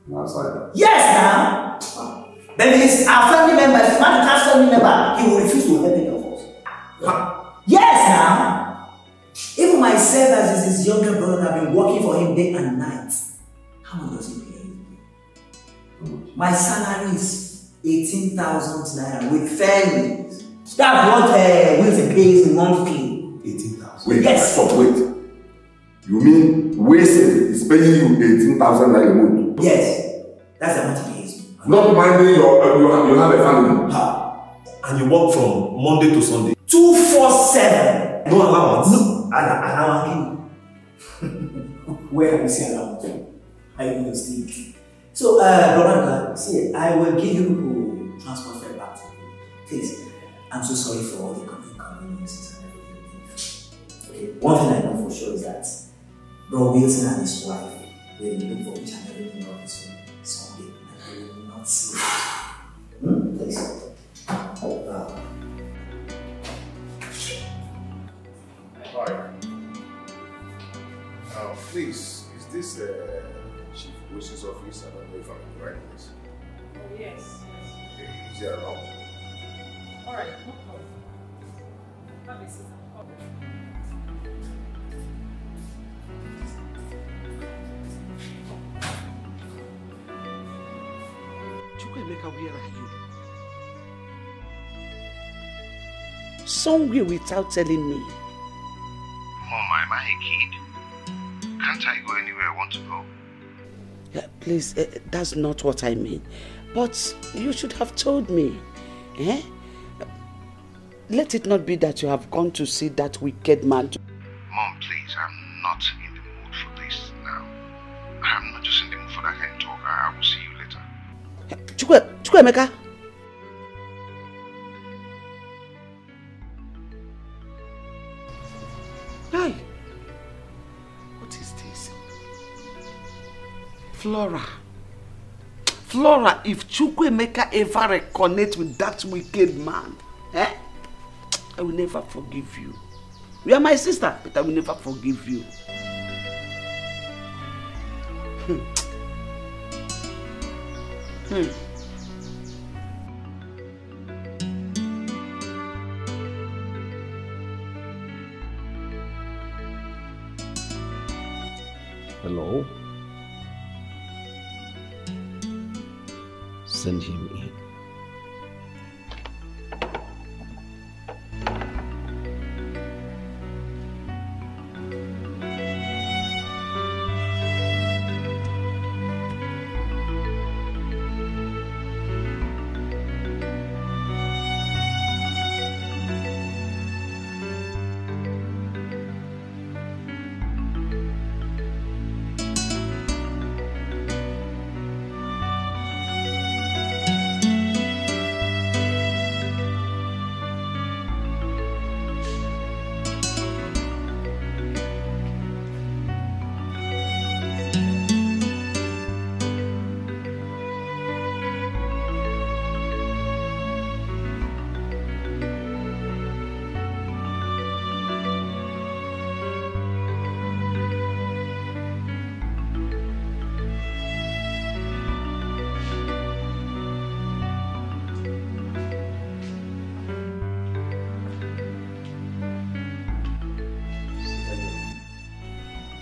An outsider? Yes, now. But if it's our family member, if it's not a family member, he will refuse to help any of us. Yes, now. Even myself, as his younger brother, have been working for him day and night. How much does he pay? My salary is 18,000 naira with families. That's what Wilson pays monthly. 18,000. Wait, yes. Stop, wait. You mean Wilson is paying you 18,000 naira a month? Yes, that's the amount he pays. Not minding you have a family. And you work from Monday to Sunday. 247. No allowance? No, allowance. Where can we see allowance? I will still. So, Veronica, see, I will give you transport fare back to you. Please, I'm so sorry for all the inconveniences and everything. Okay, one thing I know for sure is that Bro Wilson and his wife will look for each and everything of this Sunday, and they will not see it. Please. Hi. Please, is this Chief Wish's office? I don't know if I'm in the right place. Oh, yes. Okay, is he around? Alright, no problem. Have a seat. Chukwemeka, where are you? Somewhere without telling me. Mom, am I a kid? Can't I go anywhere I want to go? Yeah, please, that's not what I mean. But you should have told me. Eh? Let it not be that you have gone to see that wicked man. Mom, please, I'm not in the mood for this now. I'm not just in the mood for that kind of talk. I will see you later. Chukwemeka. Hi. What is this? Flora, if Chukwemeka ever reconnect with that wicked man, I will never forgive you. You are my sister, but I will never forgive you. Hello? Send him in.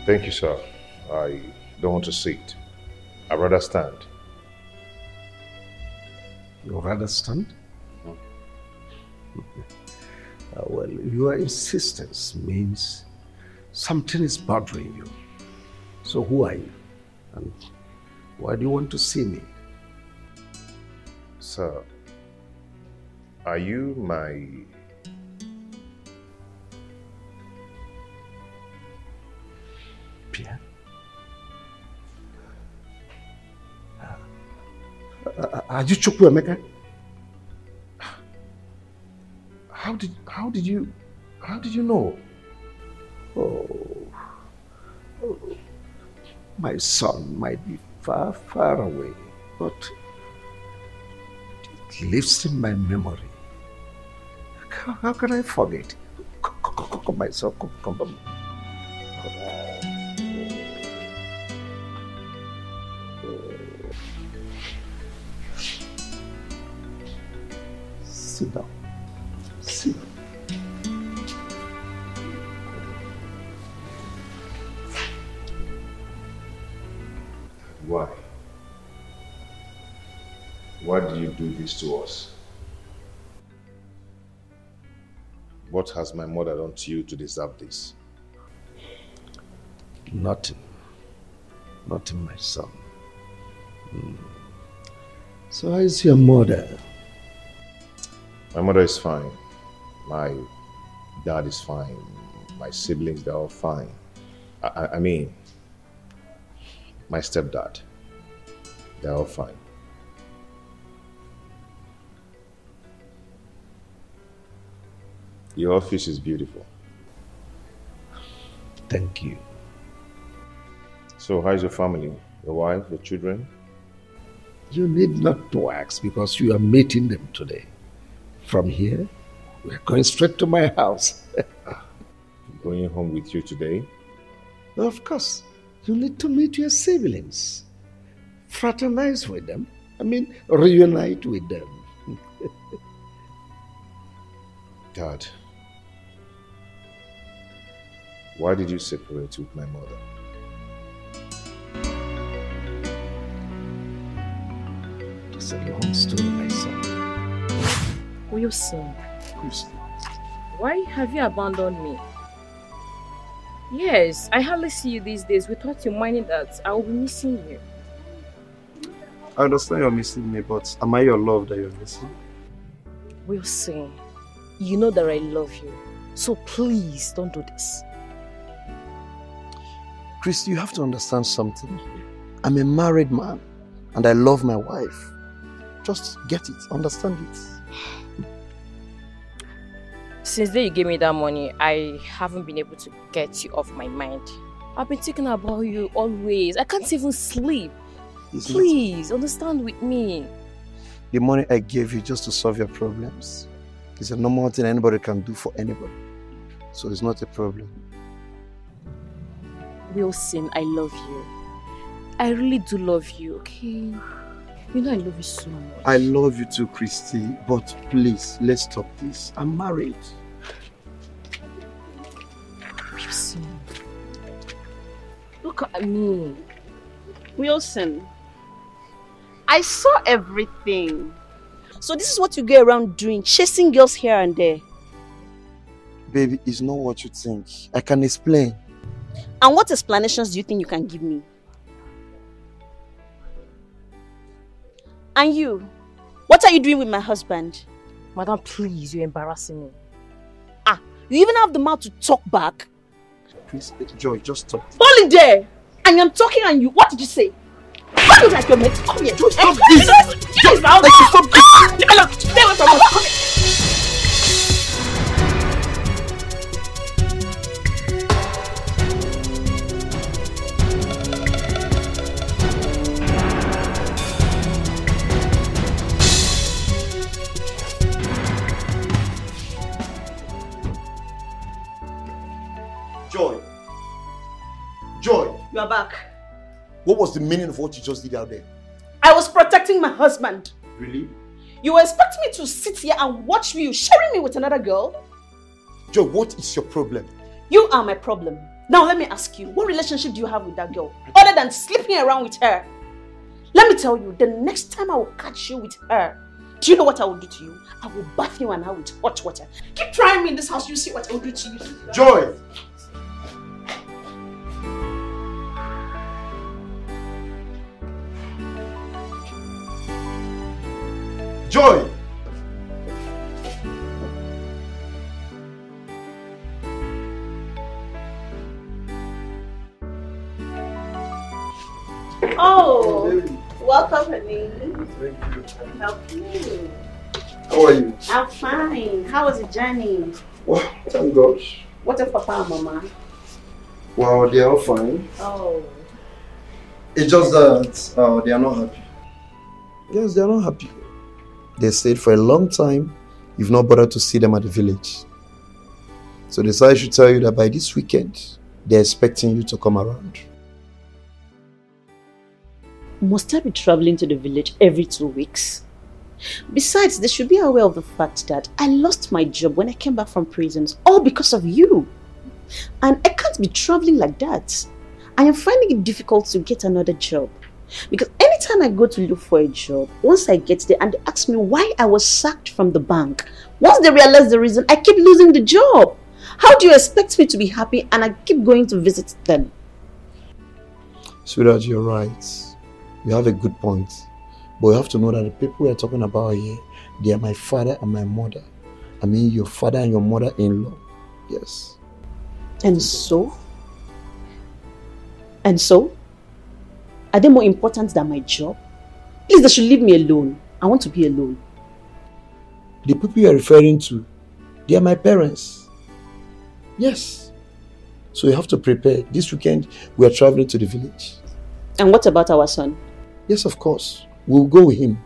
Thank you, sir. I don't want to sit. I'd rather stand. You'd rather stand? Well, your insistence means something is bothering you. So who are you? And why do you want to see me? Sir, are you my... Pierre? Are you Chukwuemeka? How did you know? Oh, my son might be far, far away, but it lives in my memory. How can I forget? Come, my son, come. Sit down. Sit down. Why? Why did you do this to us? What has my mother done to you to deserve this? Nothing. Nothing, my son. So how is your mother? My mother is fine. My dad is fine. My siblings, they're all fine. I mean, my stepdad, they're all fine. Your office is beautiful. Thank you. So how's your family? Your wife, your children? You need not to ask because you are meeting them today. From here, we're going straight to my house. Going home with you today? Of course. You need to meet your siblings. Fraternize with them. Reunite with them. Dad, why did you separate with my mother? It's a long story, my son. Wilson, why have you abandoned me? Yes, I hardly see you these days. Without you minding that, I will be missing you. I understand you're missing me, but am I your love that you're missing? Wilson, you know that I love you. So please, don't do this. Chris, you have to understand something. I'm a married man, and I love my wife. Just get it, understand it. Since the day you gave me that money, I haven't been able to get you off my mind. I've been thinking about you always. I can't even sleep. Please, understand with me. The money I gave you just to solve your problems is a normal thing anybody can do for anybody. So it's not a problem. Wilson, I love you. I really do love you, okay? You know I love you so much. I love you too, Christy, but please, let's stop this. I'm married. Wilson. Look look at me. Wilson, I saw everything. So this is what you go around doing, chasing girls here and there. Baby, it's not what you think. I can explain. And what explanations do you think you can give me? And you, what are you doing with my husband? Madam, please, you're embarrassing me. Ah, you even have the mouth to talk back? Please, Joy, just stop. Hold it there! I am talking and you, what did you say? What do you like your mate? Come here. Joy, stop this! Joy, stop this! Leave me alone! Stay away from us! Come here. Joy. Joy. You are back. What was the meaning of what you just did out there? I was protecting my husband. Really? You were expecting me to sit here and watch you sharing me with another girl? Joy, what is your problem? You are my problem. Now let me ask you, what relationship do you have with that girl? Other than sleeping around with her? Let me tell you, the next time I will catch you with her, do you know what I will do to you? I will bath you and I with hot water. Keep trying me in this house, you see what I will do to you. Joy! Joy! Oh, welcome, honey. Thank you. Help you. How are you? I'm fine. How was the journey? Well, thank God. What of Papa and Mama? Well, they are all fine. Oh. It's just that they are not happy. Yes, they are not happy. They stayed for a long time. You've not bothered to see them at the village. So they said I should tell you that by this weekend, they're expecting you to come around. Must I be traveling to the village every 2 weeks? Besides, they should be aware of the fact that I lost my job when I came back from prisons, all because of you. And I can't be traveling like that. I am finding it difficult to get another job. Because anytime I go to look for a job, once I get there and they ask me why I was sacked from the bank, once they realize the reason, I keep losing the job. How do you expect me to be happy and I keep going to visit them? Sweetheart, you're right. You have a good point. But you have to know that the people we're talking about here, they are my father and my mother. I mean your father and your mother-in-law. Yes. And so? And so? Are they more important than my job? Please, they should leave me alone. I want to be alone. The people you are referring to, they are my parents. Yes. So you have to prepare. This weekend, we are traveling to the village. And what about our son? Yes, of course. We'll go with him.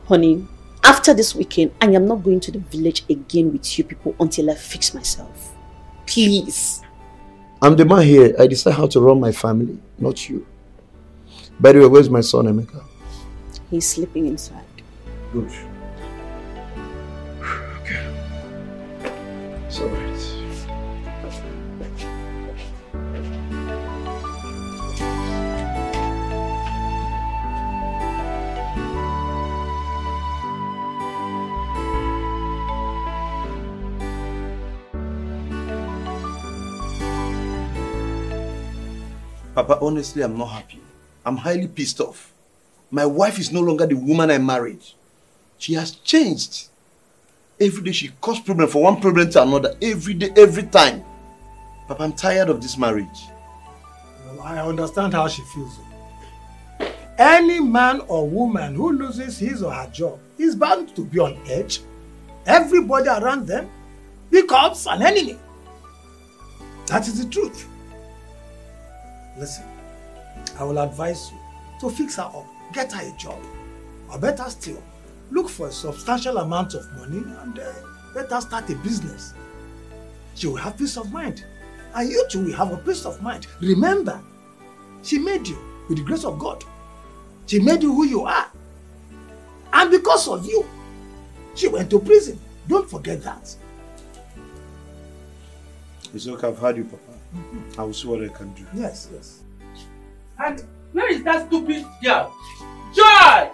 Honey, after this weekend, I am not going to the village again with you people until I fix myself. Please. I'm the man here. I decide how to run my family, not you. By the way, where's my son, Emeka? He's sleeping inside. Good. Okay. It's all right. Papa, honestly, I'm not happy. I'm highly pissed off. My wife is no longer the woman I married. She has changed. Every day she causes problem from one problem to another. Every day, every time. Papa, I'm tired of this marriage. Well, I understand how she feels. Any man or woman who loses his or her job is bound to be on edge. Everybody around them becomes an enemy. That is the truth. Listen, I will advise you to fix her up, get her a job. Or better still, look for a substantial amount of money and let her start a business. She will have peace of mind. And you too will have a peace of mind. Remember, she made you with the grace of God. She made you who you are. And because of you, she went to prison. Don't forget that. It's okay, I've heard you, Papa. I will see what I can do. Yes, yes. And where is that stupid girl? Joy!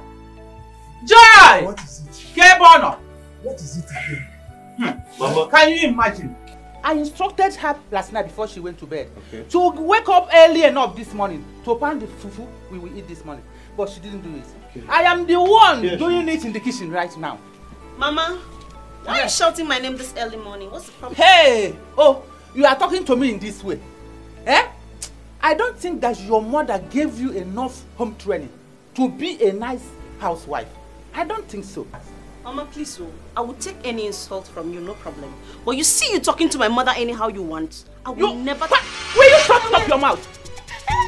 Joy! What is it? Kebono! What is it again? Mama, can you imagine? I instructed her last night before she went to bed to wake up early enough this morning to pan the fufu we will eat this morning. But she didn't do it. Okay. I am the one doing it in the kitchen right now. Mama, why are you shouting my name this early morning? What's the problem? Hey! Oh, you are talking to me in this way. Eh? I don't think that your mother gave you enough home training to be a nice housewife. I don't think so. Mama, please, I will take any insult from you, no problem. But you see you talking to my mother anyhow you want. I will never... Will you shut up your mouth?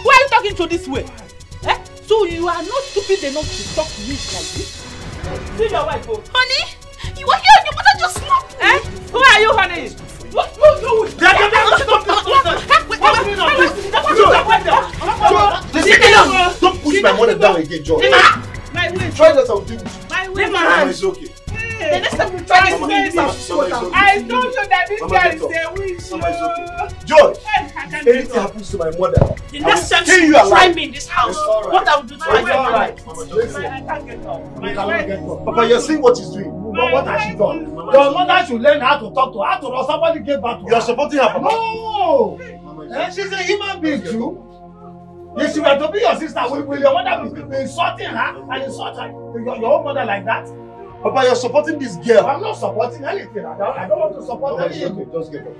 Why are you talking to this way? Eh? So you are not stupid enough to talk to me like this? See your wife, oh. Honey, you are here and your mother just slapped me. Eh? Who are you, honey? What? Don't push my mother down again, John. Try that, I'll do it. Mama, it's okay. The next time you try this, I told you that this girl is a witch. Mama, it's okay. George, if anything happens to my mother, the next time you try me in this house, what I will do to my mother. Alright. I can't get up. Papa, you're seeing what he's doing. But what has she done? Your mother should learn how to talk to her. After all, somebody gave back to her. You are supporting her, Papa. No! She's a human being too. If she were to be your sister, will your mother be insulting her and insult her, your own mother like that? Papa, you're supporting this girl. I'm not supporting anything. I don't want to support anything. Okay, just get up.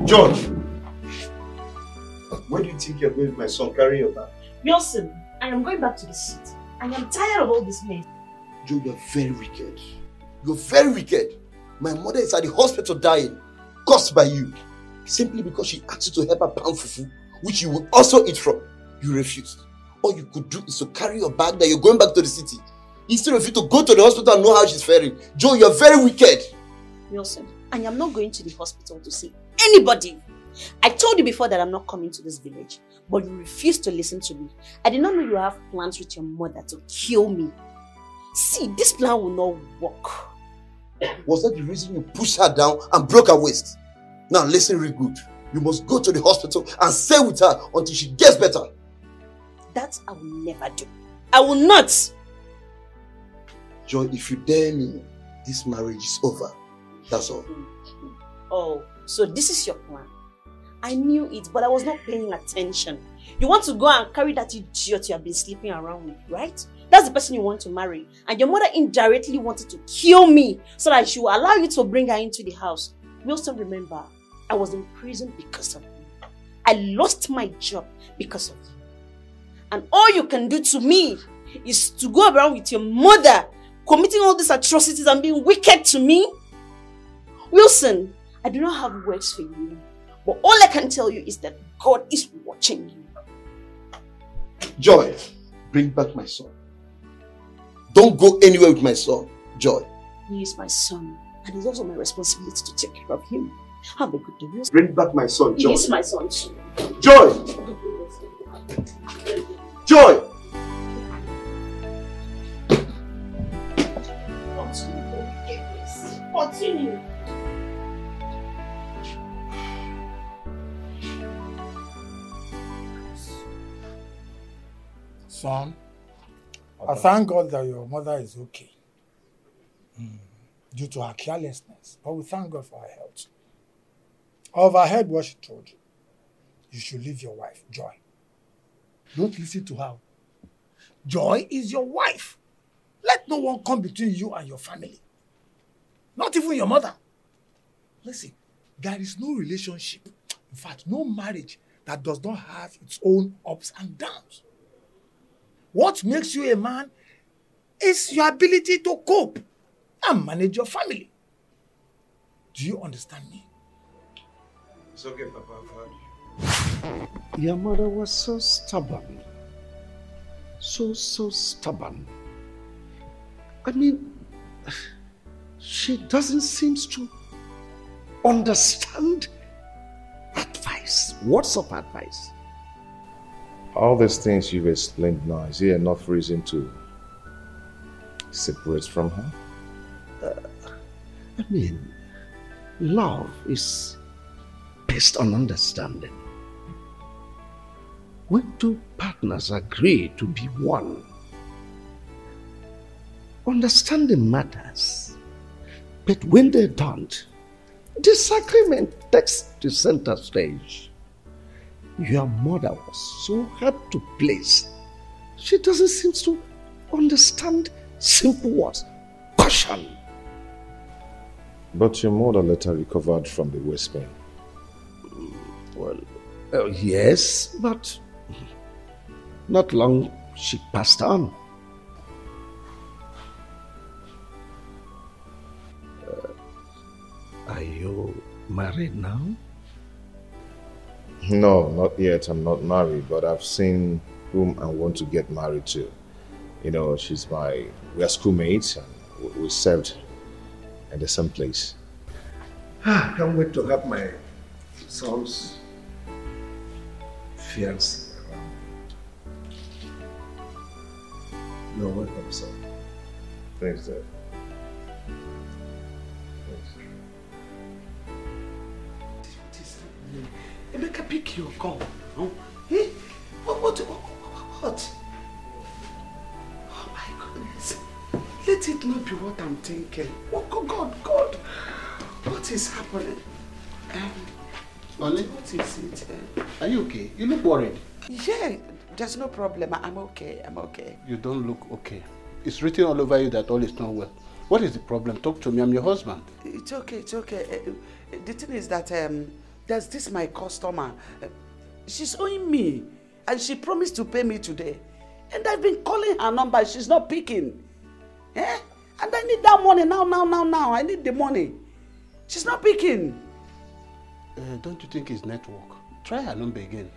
George, where do you think you're going with my son? Carry your bag. Wilson, I am going back to the city. I am tired of all this mess. Joe, you're very wicked. You're very wicked. My mother is at the hospital dying, caused by you. Simply because she asked you to help her pound fufu, which you will also eat from. You refused. All you could do is to carry your bag that you're going back to the city. Instead of you to go to the hospital and know how she's faring. Joe, you're very wicked. Wilson, I am not going to the hospital to see anybody. I told you before that I'm not coming to this village, but you refused to listen to me. I did not know you have plans with your mother to kill me. See, this plan will not work. Was that the reason you pushed her down and broke her waist? Now listen real good. You must go to the hospital and stay with her until she gets better. That I will never do. I will not. Joy, if you dare me, this marriage is over. That's all. Oh, so this is your plan. I knew it, but I was not paying attention. You want to go and carry that idiot you have been sleeping around with, right? That's the person you want to marry. And your mother indirectly wanted to kill me so that she will allow you to bring her into the house. Wilson, remember, I was in prison because of you. I lost my job because of you. And all you can do to me is to go around with your mother, committing all these atrocities and being wicked to me. Wilson, I do not have words for you. But all I can tell you is that God is watching you. Joy, bring back my son. Don't go anywhere with my son, Joy. He is my son, and it's also my responsibility to take care of him. Have a good day. Bring back my son, Joy. He is my son too. Joy! Joy! Continue. Son, I thank God that your mother is okay due to her carelessness. But we thank God for her health. I overheard what she told you. You should leave your wife, Joy. Don't listen to her. Joy is your wife. Let no one come between you and your family. Not even your mother. Listen, there is no relationship, in fact, no marriage that does not have its own ups and downs. What makes you a man is your ability to cope and manage your family. Do you understand me? It's okay, Papa, I've heard you. Your mother was so stubborn. So stubborn. I mean, she doesn't seem to understand advice. words of advice. All these things you've explained now, is there enough reason to separate from her? I mean, love is based on understanding. When two partners agree to be one, understanding matters. But when they don't, disagreement takes the center stage. Your mother was so hard to please. She doesn't seem to understand simple words. Caution. But your mother later recovered from the waist pain. Well, yes, but not long she passed on. Are you married now? No, not yet. I'm not married, but I've seen whom I want to get married to. You know, we are schoolmates and we served at the same place. I can't wait to have my son's fiancé around. You're welcome, son. Thanks, Dad. Emeka, pick your call. No? Eh? What? Oh my goodness. Let it not be what I'm thinking. Oh God. What is happening? Only? What is it? Are you okay? You look worried. Yeah, there's no problem. I'm okay. You don't look okay. It's written all over you that all is not well. What is the problem? Talk to me. I'm your husband. It's okay. The thing is that there's this my customer. She's owing me, and she promised to pay me today. And I've been calling her number. She's not picking. Eh? And I need that money now. I need the money. She's not picking. Don't you think it's network? Try her number again.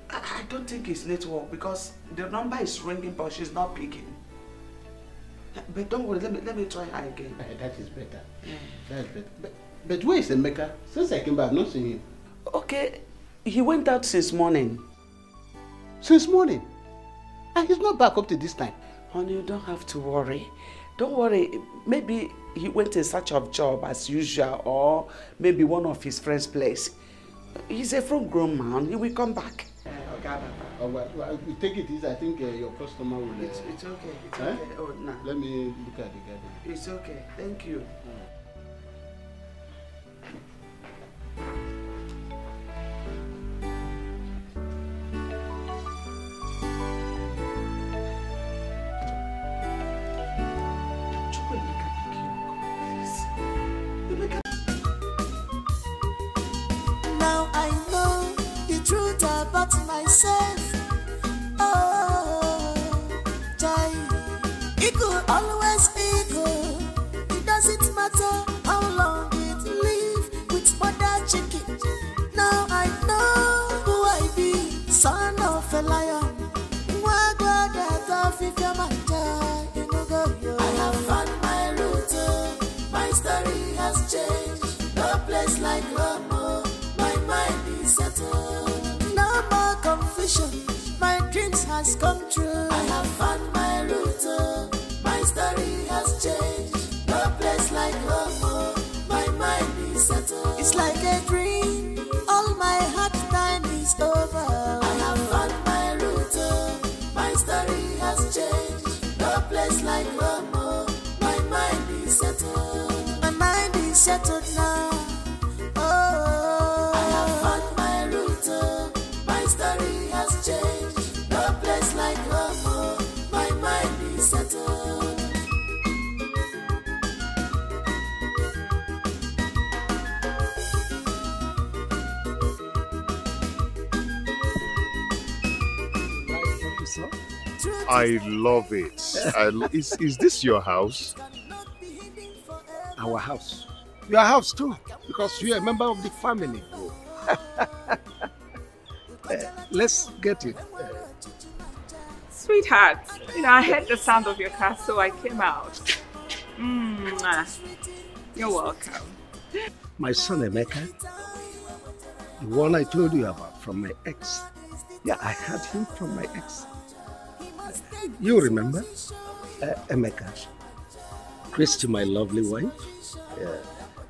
I don't think it's network because the number is ringing, but she's not picking. But don't worry, let me try her again. That is better. Yeah. That's better. But where is Emeka? Since I came back, I've not seen him. Okay, he went out since morning. Since morning? And he's not back up to this time. Honey, you don't have to worry. Don't worry. Maybe he went in search of job as usual, or maybe one of his friends' place. He's a full-grown man. He will come back. Okay. Well, we take it easy. I think your customer will... It's okay. It's okay. Oh, no. Let me look at the garden. It's okay. Thank you. Now I know the truth about myself. Oh, Jai, it could always be good. It doesn't matter how long it live with mother chicken. Now I know who I be, son of a lion. I have found my route. My story has changed. No place like home. My mind is settled. No more confusion. My dreams has come true. I have found my route. My story has changed. No place like home. My mind is settled. It's like a dream. All my hard time is over. I have found my route. My story has changed. No place like home. My mind is settled. My mind is settled now. Oh, I have found my route. My story has changed. No place like home. My mind is settled. I love it. Is this your house? Our house. Your house too, because you're a member of the family. Let's get it. Sweetheart, I heard the sound of your car, so I came out. You're welcome. My son Emeka, The one I told you about from my ex. Yeah, I had him from my ex. You remember? Emeka. Christy, my lovely wife. Yeah.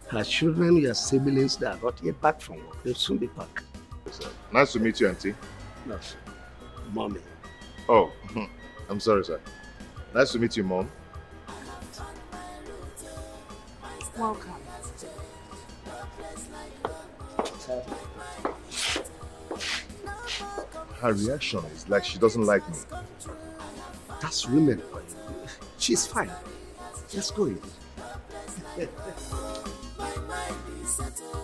Her children, your siblings, they are not yet back from work. They'll soon be back. Nice to meet you, Auntie. No, sir. Mommy. Oh, I'm sorry, sir. Nice to meet you, Mom. Welcome. Her reaction is like she doesn't like me. That's women for you. She's fine. Let's go in.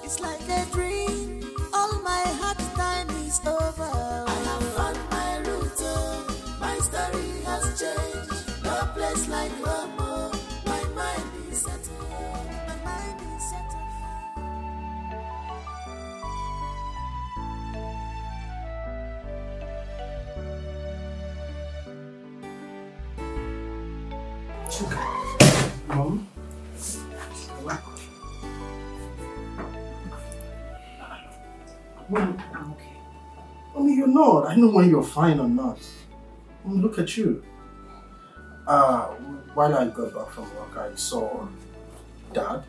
It's like a dream. All my hard time is over. I have found my route. My story has changed. No place like home. My mind is settled. My mind is settled. Sugar. Mom? Mom, I'm okay. Mommy, you're not. I know when you're fine or not. Mom, look at you. While I got back from work, I saw Dad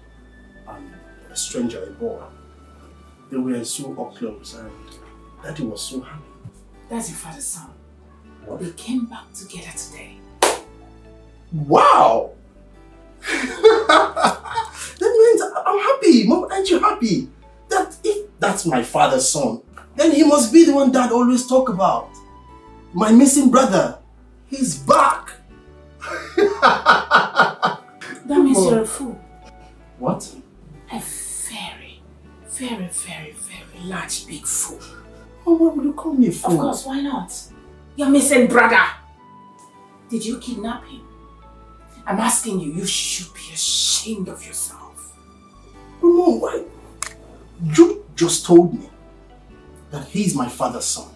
and a stranger, a boy. They were so up close and Daddy was so happy. That's your father's son. They came back together today. Wow! That means I'm happy. Mom, aren't you happy? That if that's my father's son, then he must be the one Dad always talk about. My missing brother. He's back. That means you're a fool. What? A very, very, very, very large, big fool. Oh, why would you call me a fool? Of course, why not? Your missing brother. Did you kidnap him? I'm asking you, you should be ashamed of yourself. Mom, why? You just told me that he's my father's son.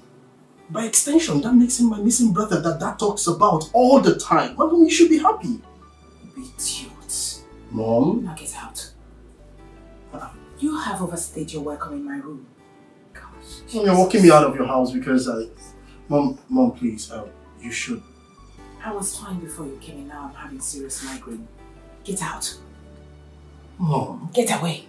By extension, that makes him my missing brother that Dad talks about all the time. Mom, you should be happy. Idiot. Mom? Now get out. You have overstayed your welcome in my room. Gosh. Mom, you're walking me out of your house because Mom, please, you should. I was fine before you came in. Now I'm having serious migraine. Get out. Mom. Get away.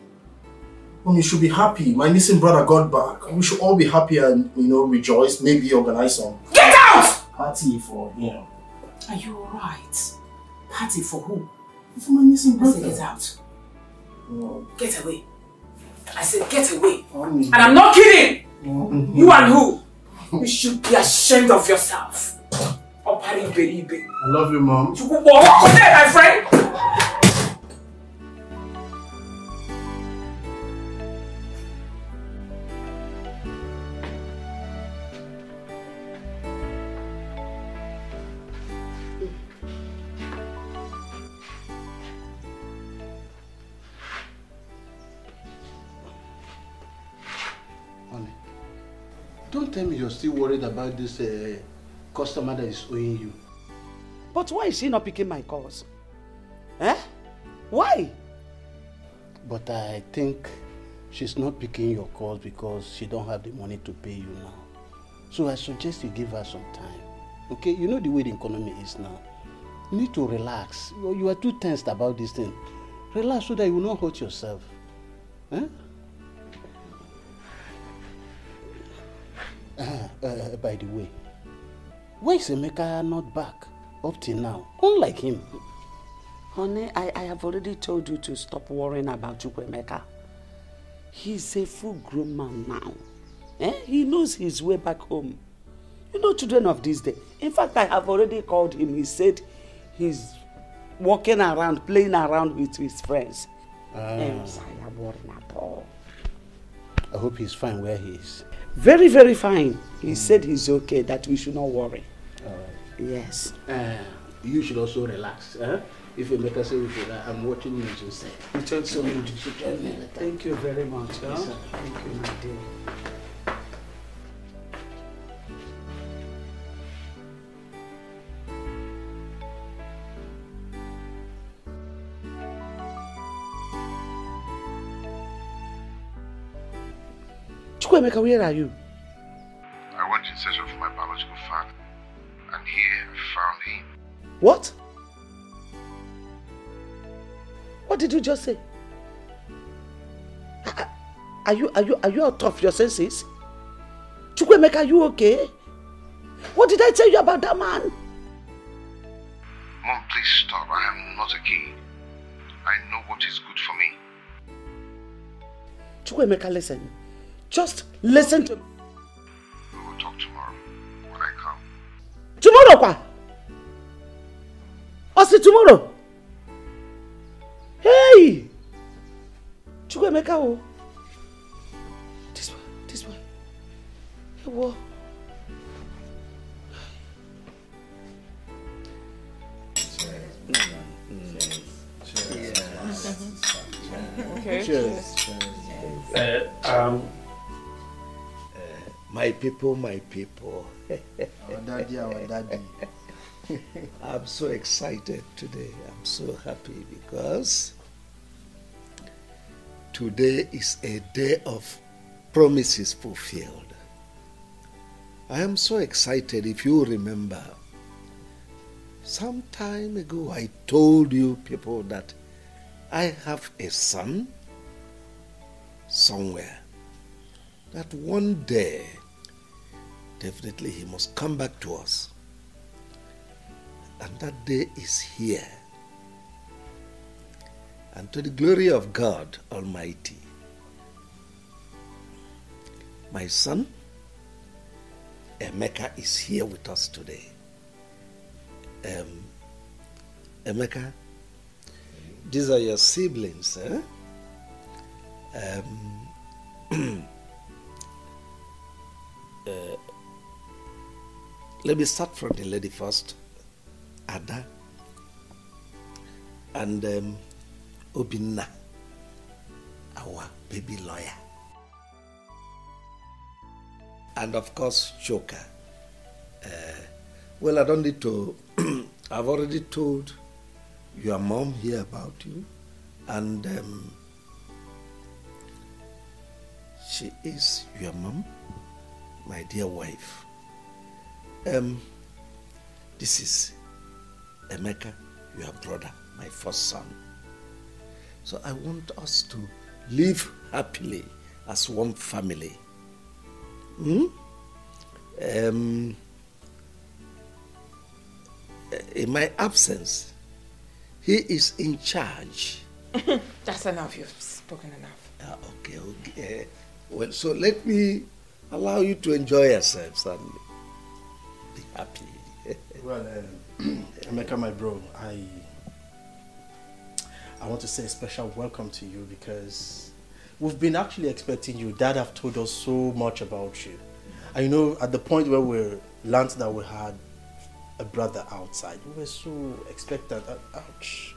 Mom, you should be happy. My missing brother got back. We should all be happy and, rejoice. Maybe organize some Get out! party for, Are you alright? Party for who? For my missing brother. I said get out. Mom. Get away. I said get away. Mommy. And I'm not kidding! Mom. You and who? You should be ashamed of yourself. I love you, Mom. You walk on there, my friend! Honey, don't tell me you're still worried about this customer that is owing you. But why is she not picking my calls? Eh? Why? But I think she's not picking your calls because she don't have the money to pay you now. So I suggest you give her some time. Okay? You know the way the economy is now. You need to relax. You are too tensed about this thing. Relax so that you will not hurt yourself. Eh? By the way, why is Emeka not back up till now? Unlike him. Honey, I have already told you to stop worrying about Emeka. He's a full-grown man now. He knows his way back home. You know children of this day. In fact, I have already called him. He said he's walking around, playing around with his friends. Yes, I am worrying at all. I hope he's fine where he is. Very, very fine. He said he's okay, that we should not worry. Yes. You should also relax. If you make us say I'm watching you to say. You told so much. Thank you very much. Yes, thank you, my dear. Chukwemeka, where are you? I went in search of my biological father, and here I found him. What? What did you just say? Are you out of your senses? Chukwemeka, are you okay? What did I tell you about that man? Mom, please stop. I am not a kid. I know what is good for me. Chukwemeka, listen. Just listen to me. We will talk tomorrow when I come. Tomorrow, kwa? What's it tomorrow? Hey! Chukwemeka, oh. This one. Hey, whoa. Okay. Cheers. My people. Our daddy. I'm so excited today. I'm so happy because today is a day of promises fulfilled. I am so excited. If you remember, some time ago I told you people that I have a son somewhere, that one day definitely he must come back to us. And that day is here. And to the glory of God Almighty, my son Emeka is here with us today. Emeka, these are your siblings, eh? Let me start from the lady first. Ada and Obinna, our baby lawyer. And of course, Choka. Well, I don't need to, I've already told your mom here about you, and she is your mom, my dear wife. This is Emeka, your brother, my first son. So I want us to live happily as one family. In my absence, he is in charge. That's enough. You've spoken enough. Okay. Well, so let me allow you to enjoy yourselves and be happy. Well, Emeka, my bro, I want to say a special welcome to you because we've been actually expecting you. Dad have told us so much about you. And you know, at the point where we learned that we had a brother outside, we were so expectant. Ouch.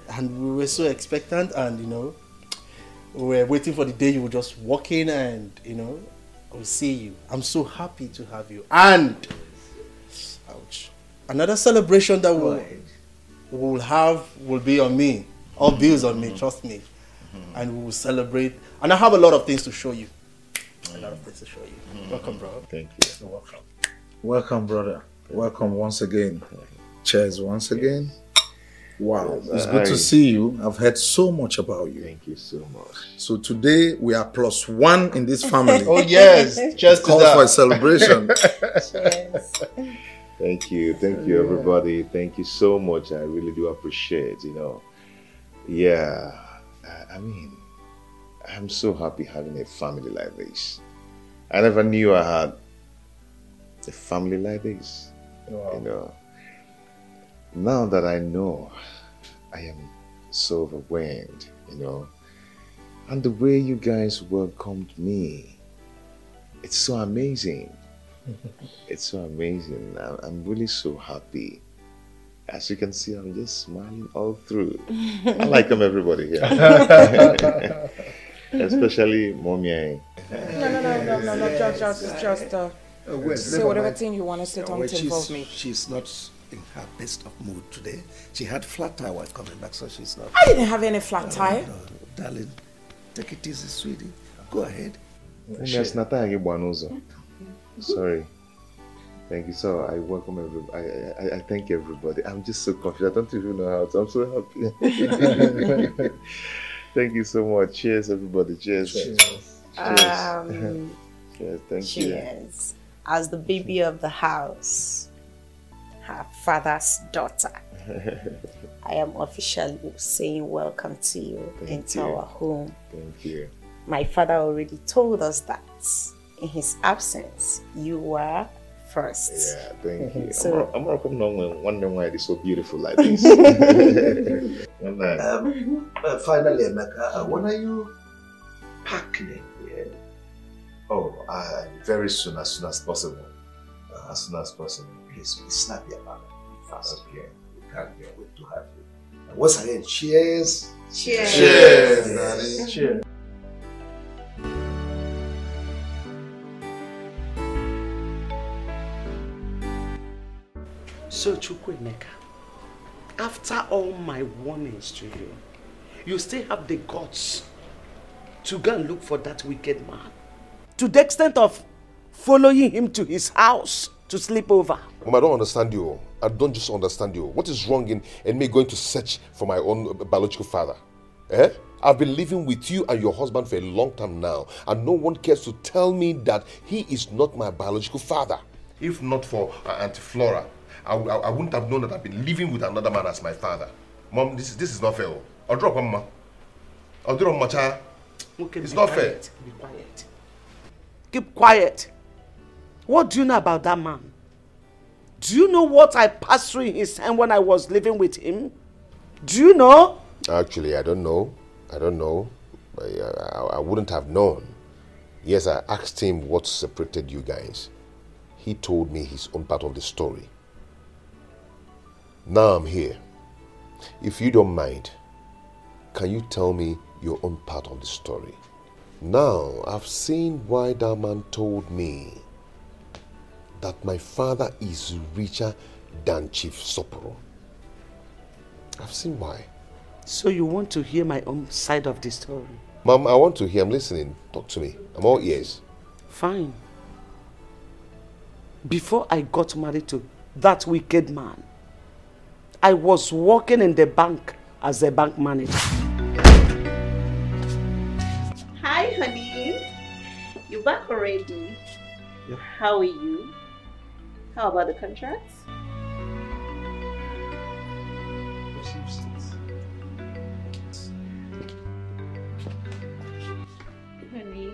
And we were so expectant, and you know, we were waiting for the day you would just walk in and, you know, we'll see you. I'm so happy to have you. And ouch. Another celebration that we'll have will be on me. All bills on me, trust me. And we will celebrate. And I have a lot of things to show you. A lot of things to show you. Welcome, bro. Thank you. You're welcome. Welcome, brother. Welcome once again. Cheers once again. Wow, it's good to see you. I've heard so much about you. Thank you so much. So today we are +1 in this family. Oh yes, just call for a celebration. Thank you everybody. Thank you so much. I really do appreciate, you know. Yeah, I mean, I'm so happy having a family like this. I never knew I had a family like this. Wow. You know, now that I know, I am so overwhelmed, you know. And the way you guys welcomed me, it's so amazing. It's so amazing. I'm really so happy. As you can see, I'm just smiling all through. I like everybody here. Especially Mommy. No, just say whatever thing you want to say, don't involve me. She's not in her best of mood today. She had flat tire while coming back, so she's not. I didn't have any flat tire. No, darling, take it easy, sweetie. Go ahead. Sorry. Thank you. So I welcome everybody. I thank everybody. I'm just so confused. I don't even know how to. I'm so happy. Thank you so much. Cheers, everybody. Cheers. Cheers. Cheers. Thank you. Cheers. As the baby of the house, her father's daughter, I am officially saying welcome to you into our home. Thank you. My father already told us that in his absence, you were first. Yeah, thank you. So, I'm not wondering why it is so beautiful like this. Finally, Emeka, when are you packing it? Yeah. Oh, very soon, as soon as possible. As soon as possible. Please be snappy about it. Fast. Okay. We can't wait to have you. And once again, cheers. Cheers. Cheers, darling. Cheers. So, Chukwuemeka, after all my warnings to you, you still have the guts to go and look for that wicked man, to the extent of following him to his house to sleep over. Mom, I don't understand you. I don't just understand you. What is wrong in me going to search for my own biological father? Eh? I've been living with you and your husband for a long time now, and no one cares to tell me that he is not my biological father. If not for Auntie Flora, I wouldn't have known that I've been living with another man as my father. Mom, this is not fair. I'll drop him, ma. I'll drop my child. Okay, it's not fair. Be quiet. Keep quiet. What do you know about that man? Do you know what I passed through in his hand when I was living with him? Do you know? Actually, I don't know. I don't know. I wouldn't have known. Yes, I asked him what separated you guys. He told me his own part of the story. Now I'm here. If you don't mind, can you tell me your own part of the story? Now, I've seen why that man told me that my father is richer than Chief Soporo. I've seen why. So you want to hear my own side of the story? Mom, I want to hear. I'm listening. Talk to me. I'm all ears. Fine. Before I got married to that wicked man, I was working in the bank as a bank manager. Hi, honey. You back already? Yep. How are you? How about the contracts? Honey,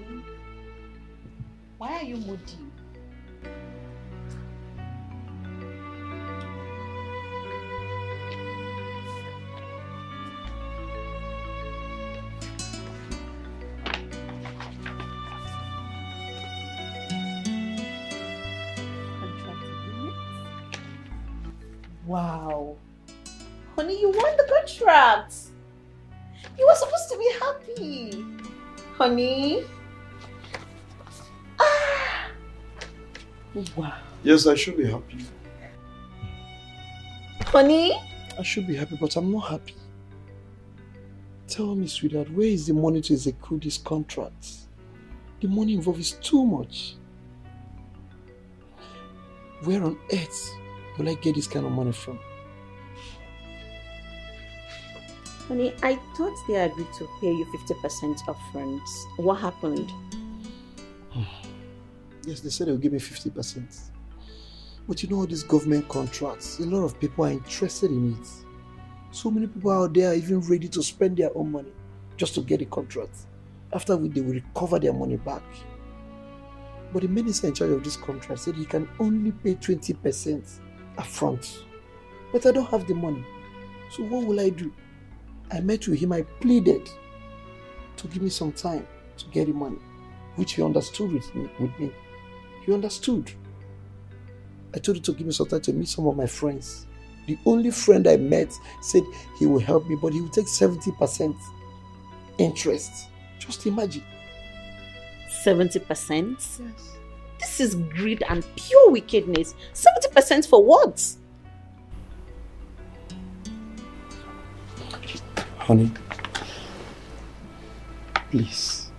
why are you moody? Wow. Honey, you won the contract. You were supposed to be happy. Honey. Ah. Wow. Yes, I should be happy. Honey? I should be happy, but I'm not happy. Tell me, sweetheart, where is the money to execute this contract? The money involved is too much. Where on earth will I get this kind of money from? Honey, I thought they agreed to pay you 50% upfront. What happened? Yes, they said they will give me 50%. But you know all these government contracts, a lot of people are interested in it. So many people out there are even ready to spend their own money just to get a contract. After which they will recover their money back. But the minister in charge of this contract said he can only pay 20% upfront. But I don't have the money. So what will I do? I met with him, I pleaded to give me some time to get the money, which he understood with me. He understood. I told him to give me some time to meet some of my friends. The only friend I met said he will help me, but he will take 70% interest. Just imagine. 70%? Yes. This is greed and pure wickedness. 70% for what? Honey, please,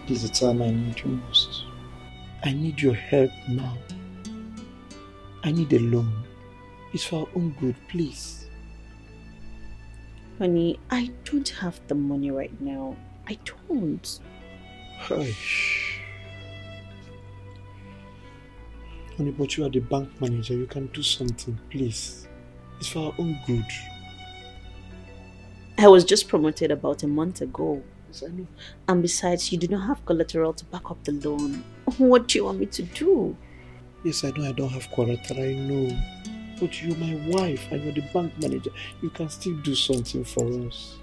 This is the time I need you most. I need your help now. I need a loan. It's for our own good, please. Honey, I don't have the money right now. I don't. Hush. Honey, but you are the bank manager. You can do something, please. It's for our own good. I was just promoted about a month ago. Yes, I know. And besides, you do not have collateral to back up the loan. What do you want me to do? Yes, I know I don't have collateral, I know. But you're my wife and you're the bank manager. You can still do something for us.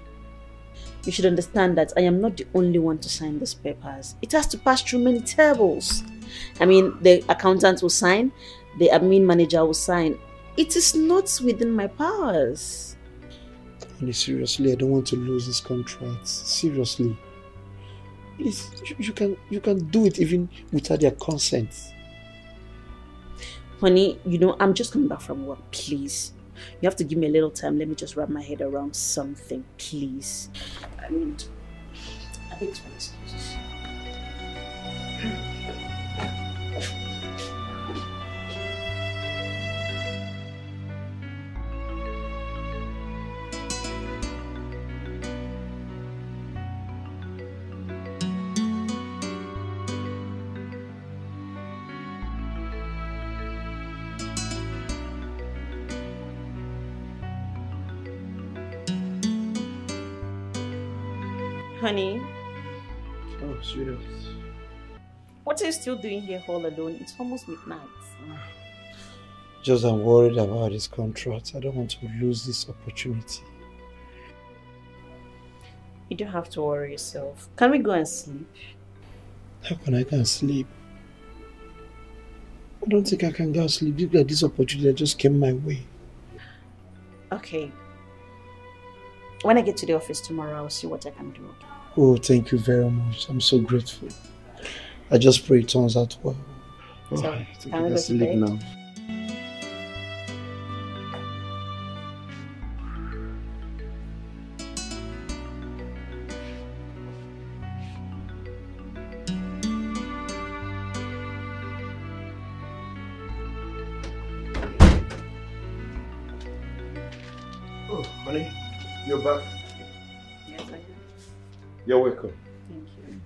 You should understand that I am not the only one to sign these papers. It has to pass through many tables. I mean, the accountant will sign, the admin manager will sign. It is not within my powers. Honey, seriously, I don't want to lose this contract. Seriously. Please, you can do it even without their consent. Honey, you know, I'm just coming back from work, please. You have to give me a little time. Let me just wrap my head around something, please. I need some excuses. Honey. Oh, sweetheart. What are you still doing here all alone? It's almost midnight. Just I'm worried about this contract. I don't want to lose this opportunity. You don't have to worry yourself. Can we go and sleep? How can I go and sleep? I don't think I can go and sleep. Look at this opportunity that just came my way. Okay. When I get to the office tomorrow, I'll see what I can do. Oh, thank you very much. I'm so grateful. I just pray it turns out well. So, I think can I we can go to sleep bed? now. Oh, honey, you're back. Yes, I am. You're welcome. Thank you.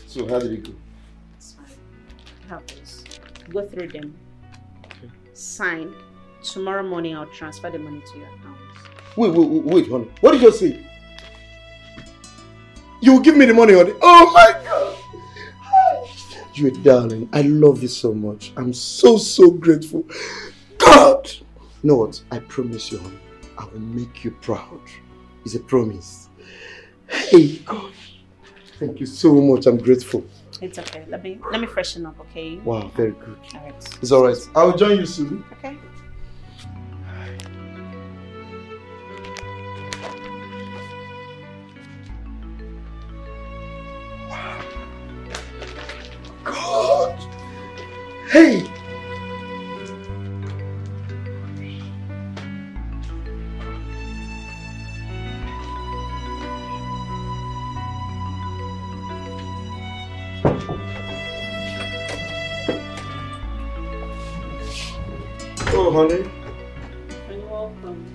So, how did it go? It's fine. Have this. Go through them. Okay. Sign. Tomorrow morning, I'll transfer the money to your account. Wait, honey. What did you say? You will give me the money, honey. Oh my God! You're a darling. I love you so much. I'm so grateful. God! You know what? I promise you, honey. I will make you proud. It's a promise. Hey, God. Thank you so much. I'm grateful. It's okay. Let me freshen up, okay? Wow, very good. Alright. It's alright. I will join you soon. Okay. God! Hey! Oh, honey. You're welcome.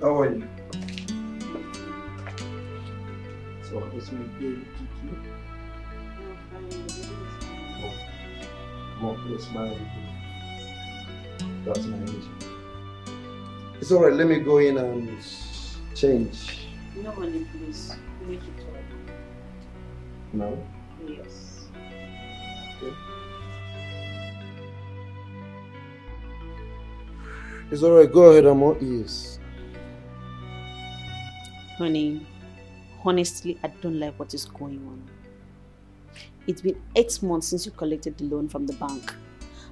How are you? So, what's my baby? Mom, please smile. That's my reason. It's alright, let me go in and change. No, honey, please. We need to talk. No? Yes. Okay. It's alright, go ahead, I'm all ears. Honey, honestly, I don't like what is going on. It's been 8 months since you collected the loan from the bank.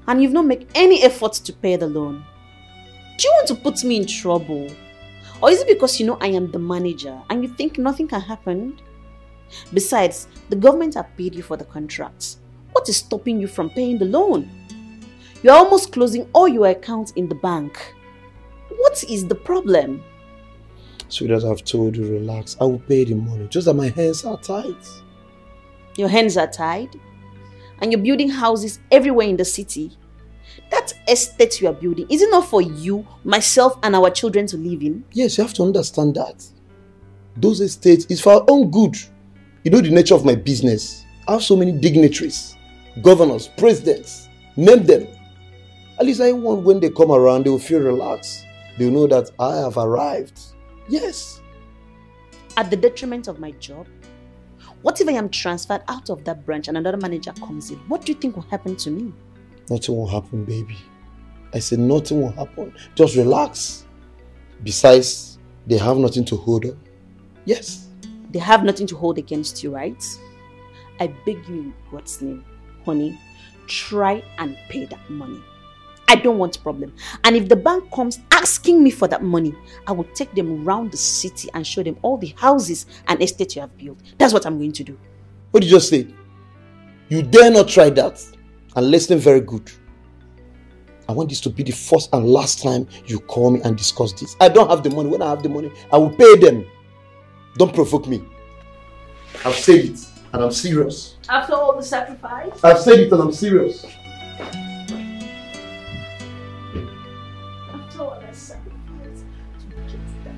And you've not made any effort to pay the loan. Do you want to put me in trouble? Or is it because you know I am the manager and you think nothing can happen? Besides, the government have paid you for the contract. What is stopping you from paying the loan? You're almost closing all your accounts in the bank. What is the problem? Sweetheart, I've told you, relax. I will pay the money. Just that my hands are tight. Your hands are tied. And you're building houses everywhere in the city. That estate you are building, is it not for you, myself, and our children to live in? Yes, you have to understand that. Those estates is for our own good. You know the nature of my business. I have so many dignitaries, governors, presidents. Name them. At least I want when they come around, they will feel relaxed. They will know that I have arrived. Yes. At the detriment of my job? What if I am transferred out of that branch and another manager comes in? What do you think will happen to me? Nothing will happen, baby. I said nothing will happen. Just relax. Besides, they have nothing to hold on. Yes. They have nothing to hold against you, right? I beg you in God's name, honey, try and pay that money. I don't want problem. And if the bank comes asking me for that money, I will take them around the city and show them all the houses and estates you have built. That's what I'm going to do. What did you just say? You dare not try that. And listen very good. I want this to be the first and last time you call me and discuss this. I don't have the money. When I have the money, I will pay them. Don't provoke me. I've said it and I'm serious. After all the sacrifice? I've said it and I'm serious. After all the sacrifice to get that.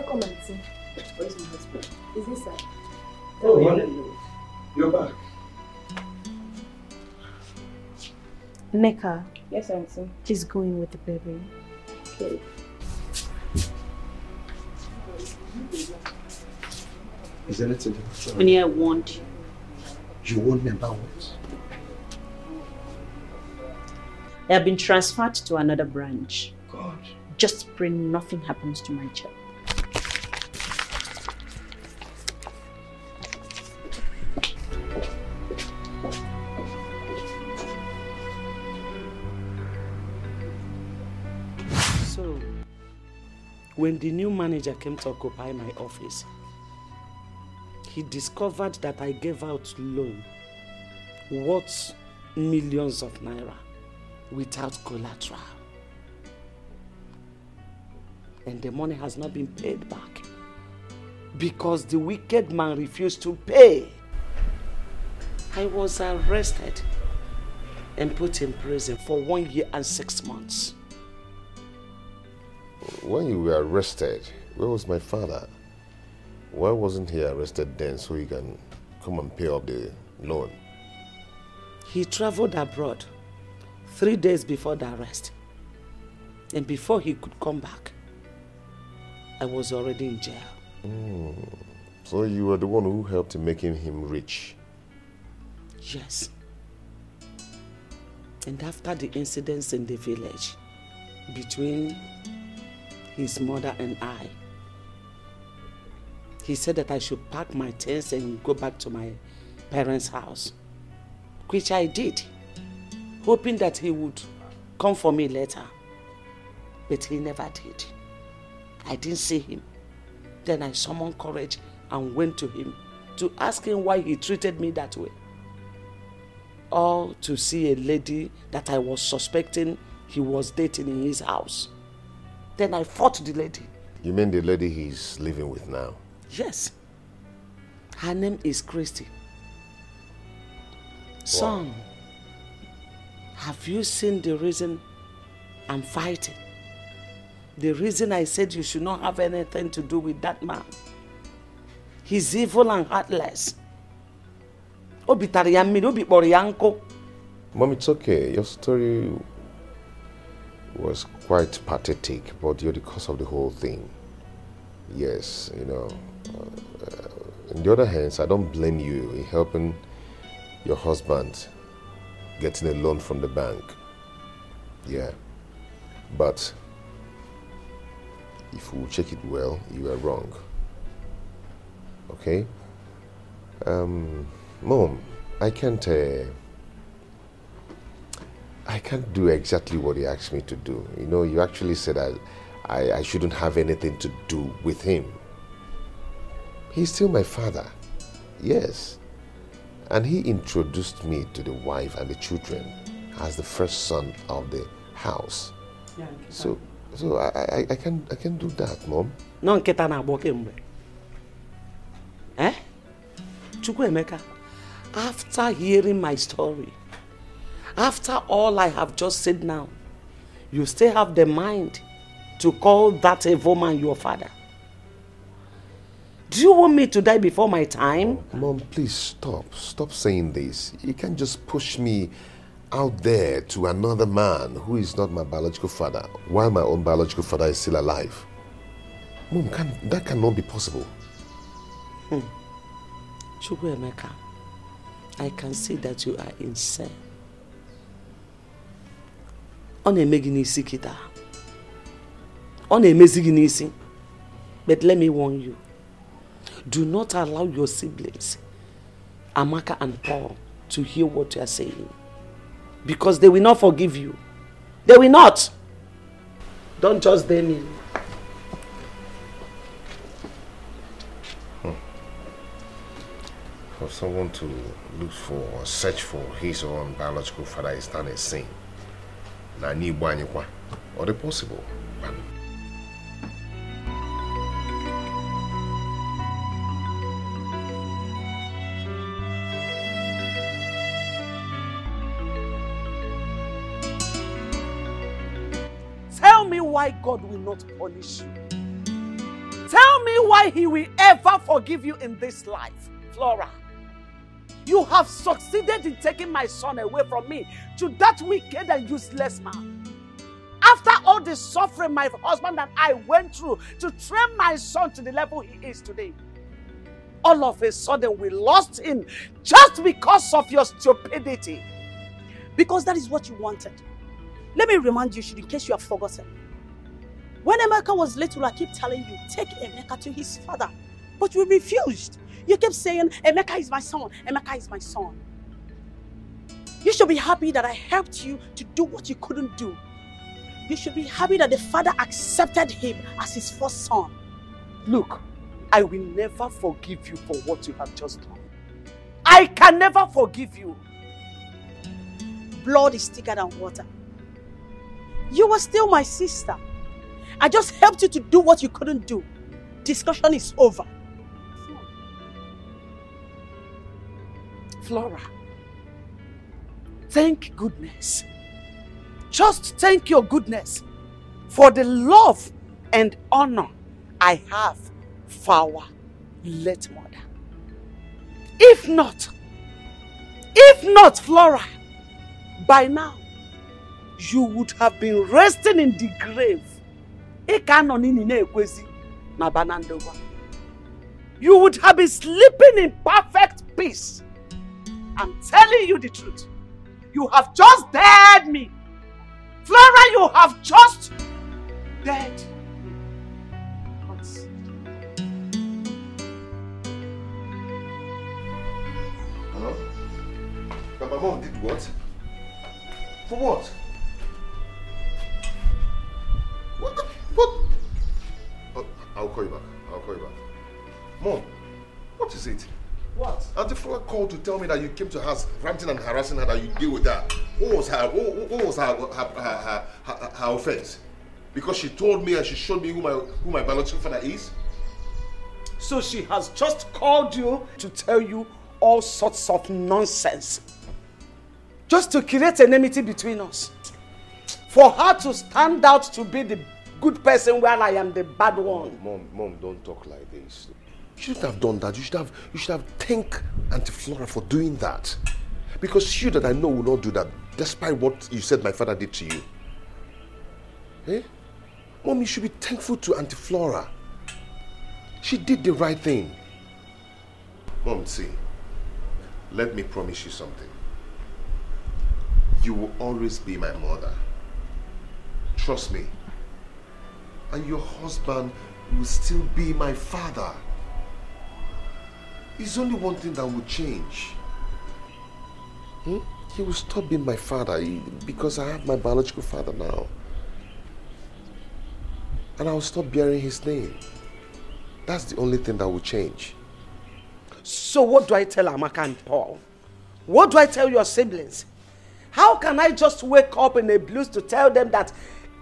Come and see. Where's my husband? Is this sir? Oh, wonderful. You're back. Neka. Yes, auntie. Please go in with the baby. Okay. Is anything? Honey, I want you. You want me about what? I have been transferred to another branch. God. Just pray nothing happens to my child. So, when the new manager came to occupy my office, he discovered that I gave out loan worth millions of naira without collateral. And the money has not been paid back because the wicked man refused to pay. I was arrested and put in prison for 1 year and 6 months. When you were arrested, where was my father? Why wasn't he arrested then so he can come and pay off the loan? He traveled abroad 3 days before the arrest. And before he could come back, I was already in jail. So you were the one who helped in making him rich? Yes. And after the incidents in the village between his mother and I, he said that I should pack my things and go back to my parents' house, which I did, hoping that he would come for me later. But he never did. I didn't see him. Then I summoned courage and went to him to ask him why he treated me that way. All to see a lady that I was suspecting he was dating in his house. Then I fought the lady. You mean the lady he's living with now? Yes. Her name is Christy. Son, have you seen the reason I'm fighting? The reason I said you should not have anything to do with that man. He's evil and heartless. Mom, it's okay. Your story was quite pathetic, but you're the cause of the whole thing. Yes, you know. On the other hand, I don't blame you in helping your husband getting a loan from the bank. Yeah. But if we check it well, you are wrong. Okay? Mom, I can't do exactly what he asked me to do. You know, you actually said I shouldn't have anything to do with him. He's still my father, yes. And he introduced me to the wife and the children as the first son of the house. Yeah, so I can do that, Mom. No, nketa na boke mbe. Eh? Chukwuemeka, after hearing my story, after all I have just said now, you still have the mind to call that evil man your father? Do you want me to die before my time? Mom, please stop. Stop saying this. You can't just push me out there to another man who is not my biological father while my own biological father is still alive. Mom, that cannot be possible. Chukwuemeka, I can see that you are insane. On a meginisi kita. On a meziginisi. But let me warn you. Do not allow your siblings, Amaka and Paul, to hear what you are saying. Because they will not forgive you. They will not. Don't just dare me. For someone to look for or search for his own biological father is not a sin. Or the possible. Tell me why God will not punish you. Tell me why he will ever forgive you in this life, Flora. You have succeeded in taking my son away from me to that wicked and useless man. After all the suffering my husband and I went through to train my son to the level he is today, all of a sudden we lost him just because of your stupidity. Because that is what you wanted. Let me remind you, in case you have forgotten. When Emeka was little, I keep telling you, take Emeka to his father. But you refused. You kept saying, Emeka is my son, Emeka is my son. You should be happy that I helped you to do what you couldn't do. You should be happy that the father accepted him as his first son. Look, I will never forgive you for what you have just done. I can never forgive you. Blood is thicker than water. You were still my sister. I just helped you to do what you couldn't do. Discussion is over. Flora, thank goodness. Just thank your goodness for the love and honor I have for our late mother. If not, Flora, by now, you would have been resting in the grave. You would have been sleeping in perfect peace. I'm telling you the truth. You have just dared me. Flora, you have just dared me. Hello? But my mom did what? For what? What? Oh, I'll call you back. I'll call you back. Mom, what is it? What? Auntie Flora called to tell me that you came to her house ranting and harassing her, that you deal with her. What was her offense? Because she told me and she showed me who my biological father is? So she has just called you to tell you all sorts of nonsense. Just to create enmity between us. For her to stand out to be the good person while I am the bad one. Mom, don't talk like this. You shouldn't have done that. You should have thanked Auntie Flora for doing that. Because you that I know will not do that, despite what you said my father did to you. Eh? Mom, you should be thankful to Auntie Flora. She did the right thing. Mom, see, let me promise you something. You will always be my mother. Trust me. And your husband will still be my father. It's only one thing that will change. He will stop being my father because I have my biological father now. And I'll stop bearing his name. That's the only thing that will change. So what do I tell Amaka and Paul? What do I tell your siblings? How can I just wake up in a blues to tell them that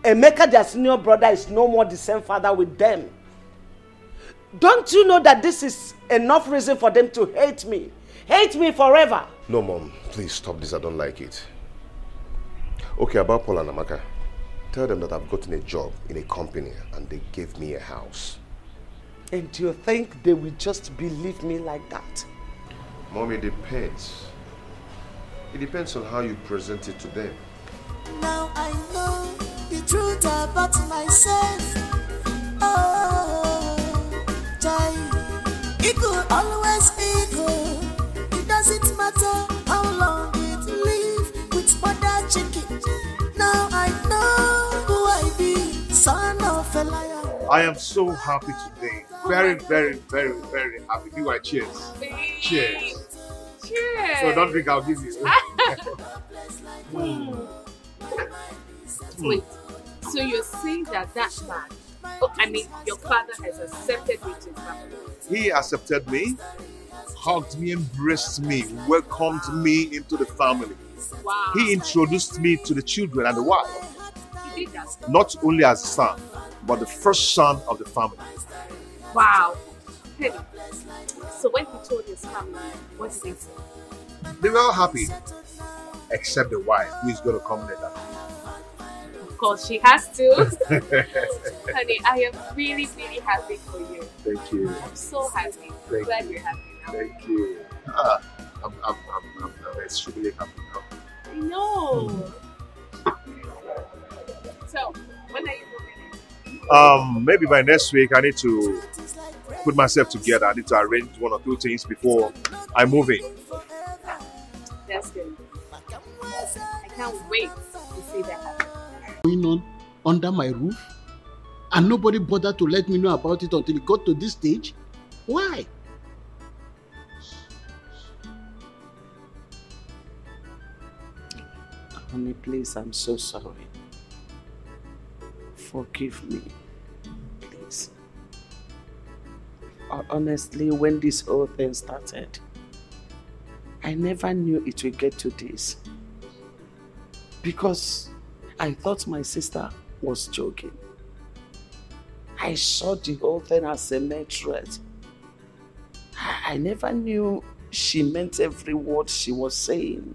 Emeka, their senior brother, is no more the same father with them? Don't you know that this is enough reason for them to hate me? Hate me forever. No, Mom. Please stop this. I don't like it. Okay, about Paul and Amaka. Tell them that I've gotten a job in a company and they gave me a house. And do you think they will just believe me like that? Mom, it depends. It depends on how you present it to them. Now I know the truth about myself. Oh, Jai, it could always be good. It doesn't matter how long it live with mother chicken. Now I know who I be, son of a liar. I am so happy today. Very, very, very, very happy. Do I cheers? Cheers. Cheers. So don't think I'll give you. Wait, so you're saying that man, your father has accepted you to his family? He accepted me, hugged me, embraced me, welcomed me into the family. Wow. He introduced me to the children and the wife. He did that? Not only as a son, but the first son of the family. Wow. Hey, so when he told his family, what did they say? They were all happy, except the wife, who is going to come later. Of course, she has to. Honey, I am really, really happy for you. Thank you. I'm so happy. Thank Glad you. you're happy now. Thank you. I'm extremely happy now. I know. So, when are you moving in? Maybe by next week I need to put myself together. I need to arrange one or two things before I move in. That's good. I can't wait to see that happen. Going on under my roof, and nobody bothered to let me know about it until it got to this stage? Why? Honey, please, I'm so sorry. Forgive me, please. Honestly, when this whole thing started, I never knew it would get to this. Because I thought my sister was joking. I saw the whole thing as a mere threat. I never knew she meant every word she was saying.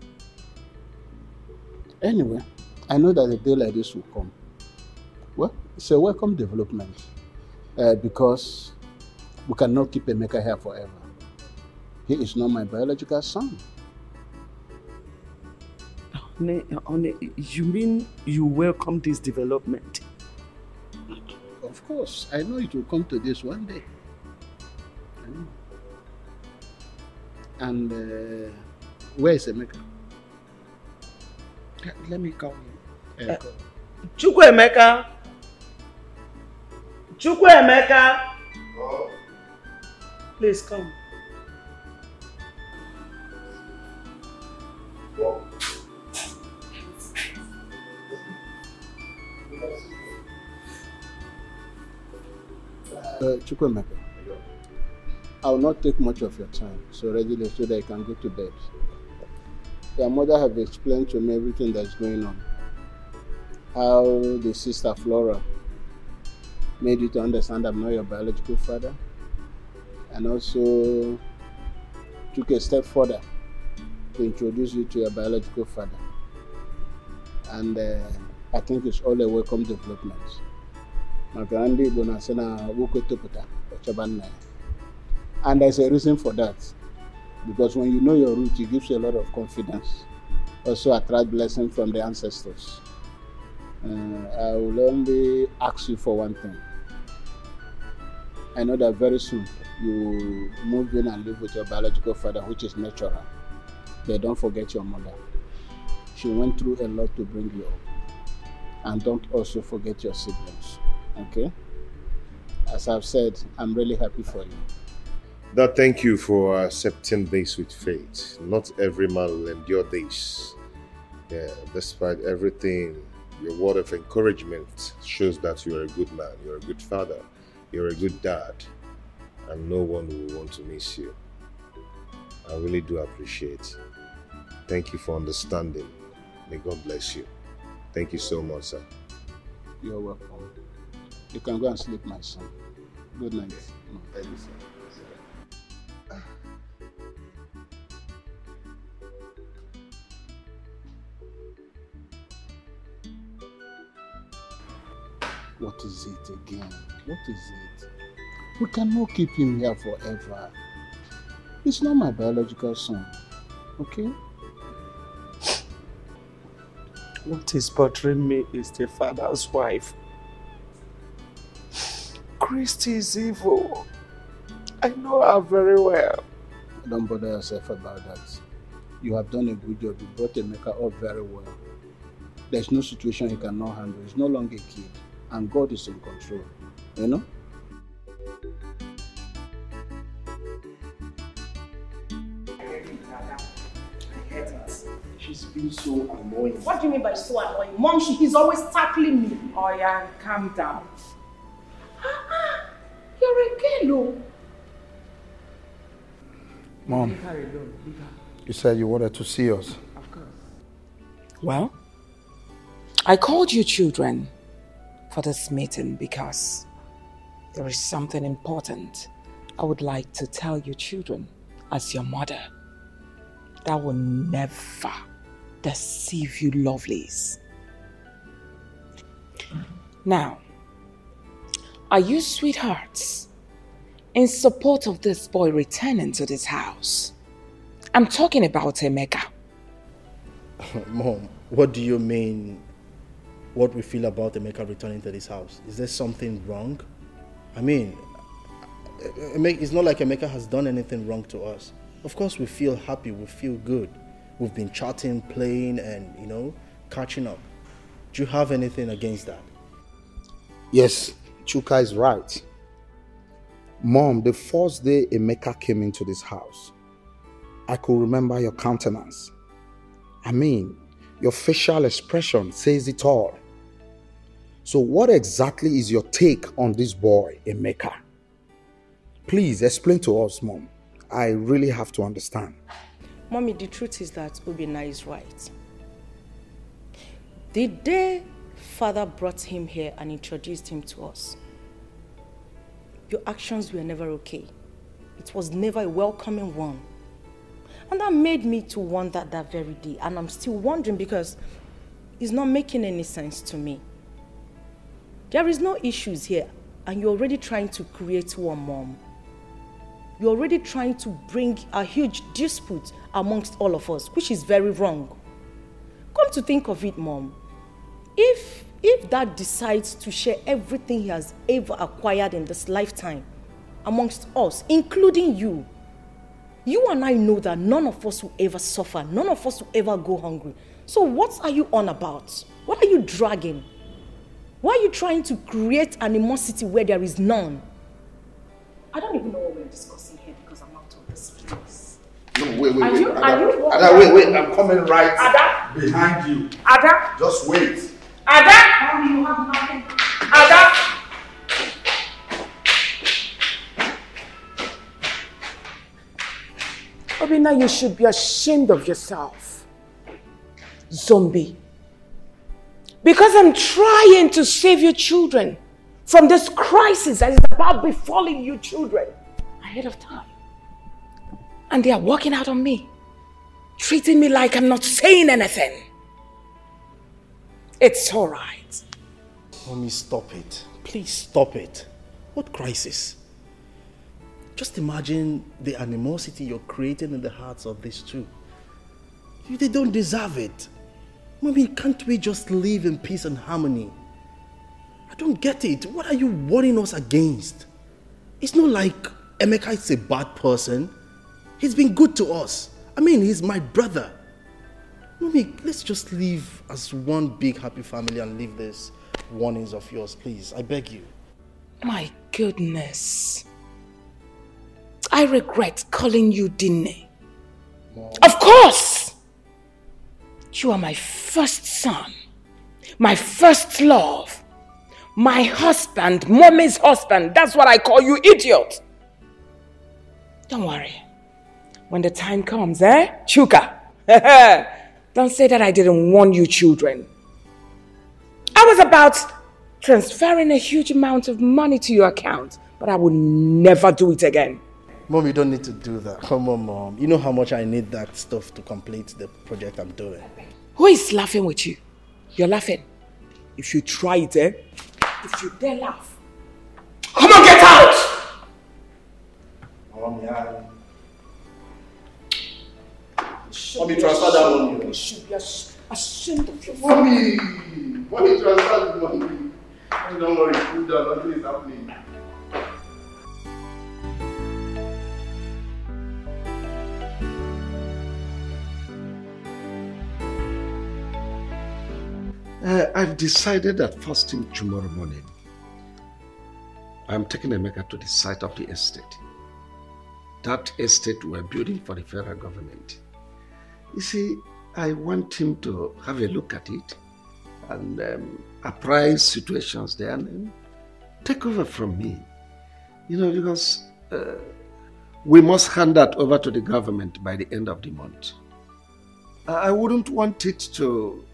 Anyway, I know that a day like this will come. Well, it's a welcome development because we cannot keep Emeka here forever. He is not my biological son. Honey, you mean you welcome this development? Of course, I know it will come to this one day. I know. And where is Emeka? Let me call him. Chukwuemeka! Chukwuemeka! Please come. Chukwuemeka, I will not take much of your time, so readily so that you can go to bed. Your mother have explained to me everything that's going on. How the sister Flora made you to understand I'm not your biological father, and also took a step further to introduce you to your biological father. And I think it's all a welcome development. And there's a reason for that. Because when you know your root, it gives you a lot of confidence. Also attract blessings from the ancestors. I will only ask you for one thing. I know that very soon you move in and live with your biological father, which is natural. But don't forget your mother. She went through a lot to bring you up. And don't also forget your siblings. Okay? As I've said, I'm really happy for you. Dad, thank you for accepting this with faith. Not every man will endure this. Yeah, despite everything, your word of encouragement shows that you're a good man, you're a good father, you're a good dad, and no one will want to miss you. I really do appreciate. Thank you for understanding. May God bless you. Thank you so much, sir. You're welcome. You can go and sleep, my son. Good night. Thank you, sir. What is it again? What is it? We cannot keep him here forever. He's not my biological son, okay? What is bothering me is the father's wife. Christy is evil. I know her very well. Don't bother yourself about that. You have done a good job. You brought Emeka up very well. There's no situation he cannot handle. He's no longer a kid. And God is in control. You know? She's been so annoying. What do you mean by so annoying? Mom, he's always tackling me. Oh yeah, calm down. You're a girl. Mom, Leave her alone. Leave her. you said you wanted to see us. Of course. Well, I called you children for this meeting because there is something important I would like to tell you children as your mother that will never deceive you lovelies. Now, are you sweethearts in support of this boy returning to this house? I'm talking about Emeka. Mom, what do you mean what we feel about Emeka returning to this house? Is there something wrong? I mean, it's not like Emeka has done anything wrong to us. Of course we feel happy, we feel good. We've been chatting, playing and, you know, catching up. Do you have anything against that? Yes, Chuka is right. Mom, the first day Emeka came into this house, I could remember your countenance. I mean, your facial expression says it all. So what exactly is your take on this boy, Emeka? Please explain to us, Mom. I really have to understand. Mommy, the truth is that Obina is right. The day Father brought him here and introduced him to us, your actions were never okay. It was never a welcoming one. And that made me to wonder that very day. And I'm still wondering because it's not making any sense to me. There is no issues here and you're already trying to create one, Mom. You're already trying to bring a huge dispute amongst all of us, which is very wrong. Come to think of it, Mom. If Dad decides to share everything he has ever acquired in this lifetime amongst us, including you, you and I know that none of us will ever suffer, none of us will ever go hungry. So what are you on about? What are you dragging? Why are you trying to create animosity where there is none? I don't even know what we're discussing here because I'm out of this place. No, wait. Ada, wait, I'm coming right behind you. Ada? Just wait. Ada? Mommy, you have nothing. Ada? Obina, you should be ashamed of yourself. Zombie. Because I'm trying to save your children from this crisis that is about befalling you children ahead of time. And they are walking out on me, treating me like I'm not saying anything. It's all right. Mommy, stop it. Please stop it. What crisis? Just imagine the animosity you're creating in the hearts of these two. They don't deserve it. Mommy, can't we just live in peace and harmony? I don't get it. What are you warning us against? It's not like Emeka is a bad person. He's been good to us. I mean, he's my brother. Mommy, let's just live as one big happy family and leave these warnings of yours, please. I beg you. My goodness. I regret calling you Dinne? Of course! You are my first son, my first love, my husband, mommy's husband. That's what I call you, idiot. Don't worry. When the time comes, Chuka, don't say that I didn't warn you, children. I was about transferring a huge amount of money to your account, but I will never do it again. Mom, you don't need to do that. Come on, Mom. You know how much I need that stuff to complete the project I'm doing. Who is laughing with you? You're laughing. If you try it, if you dare laugh. Come on, get out! Mom, yeah. Mommy, transfer that money. You should be ashamed of yourself. Mommy! Mommy, transfer the money. Don't worry, cool down. Nothing is happening. I've decided that first thing tomorrow morning, I'm taking Emeka to the site of the estate. That estate we're building for the federal government. You see, I want him to have a look at it and apprise situations there and then take over from me. You know, because we must hand that over to the government by the end of the month. I wouldn't want it to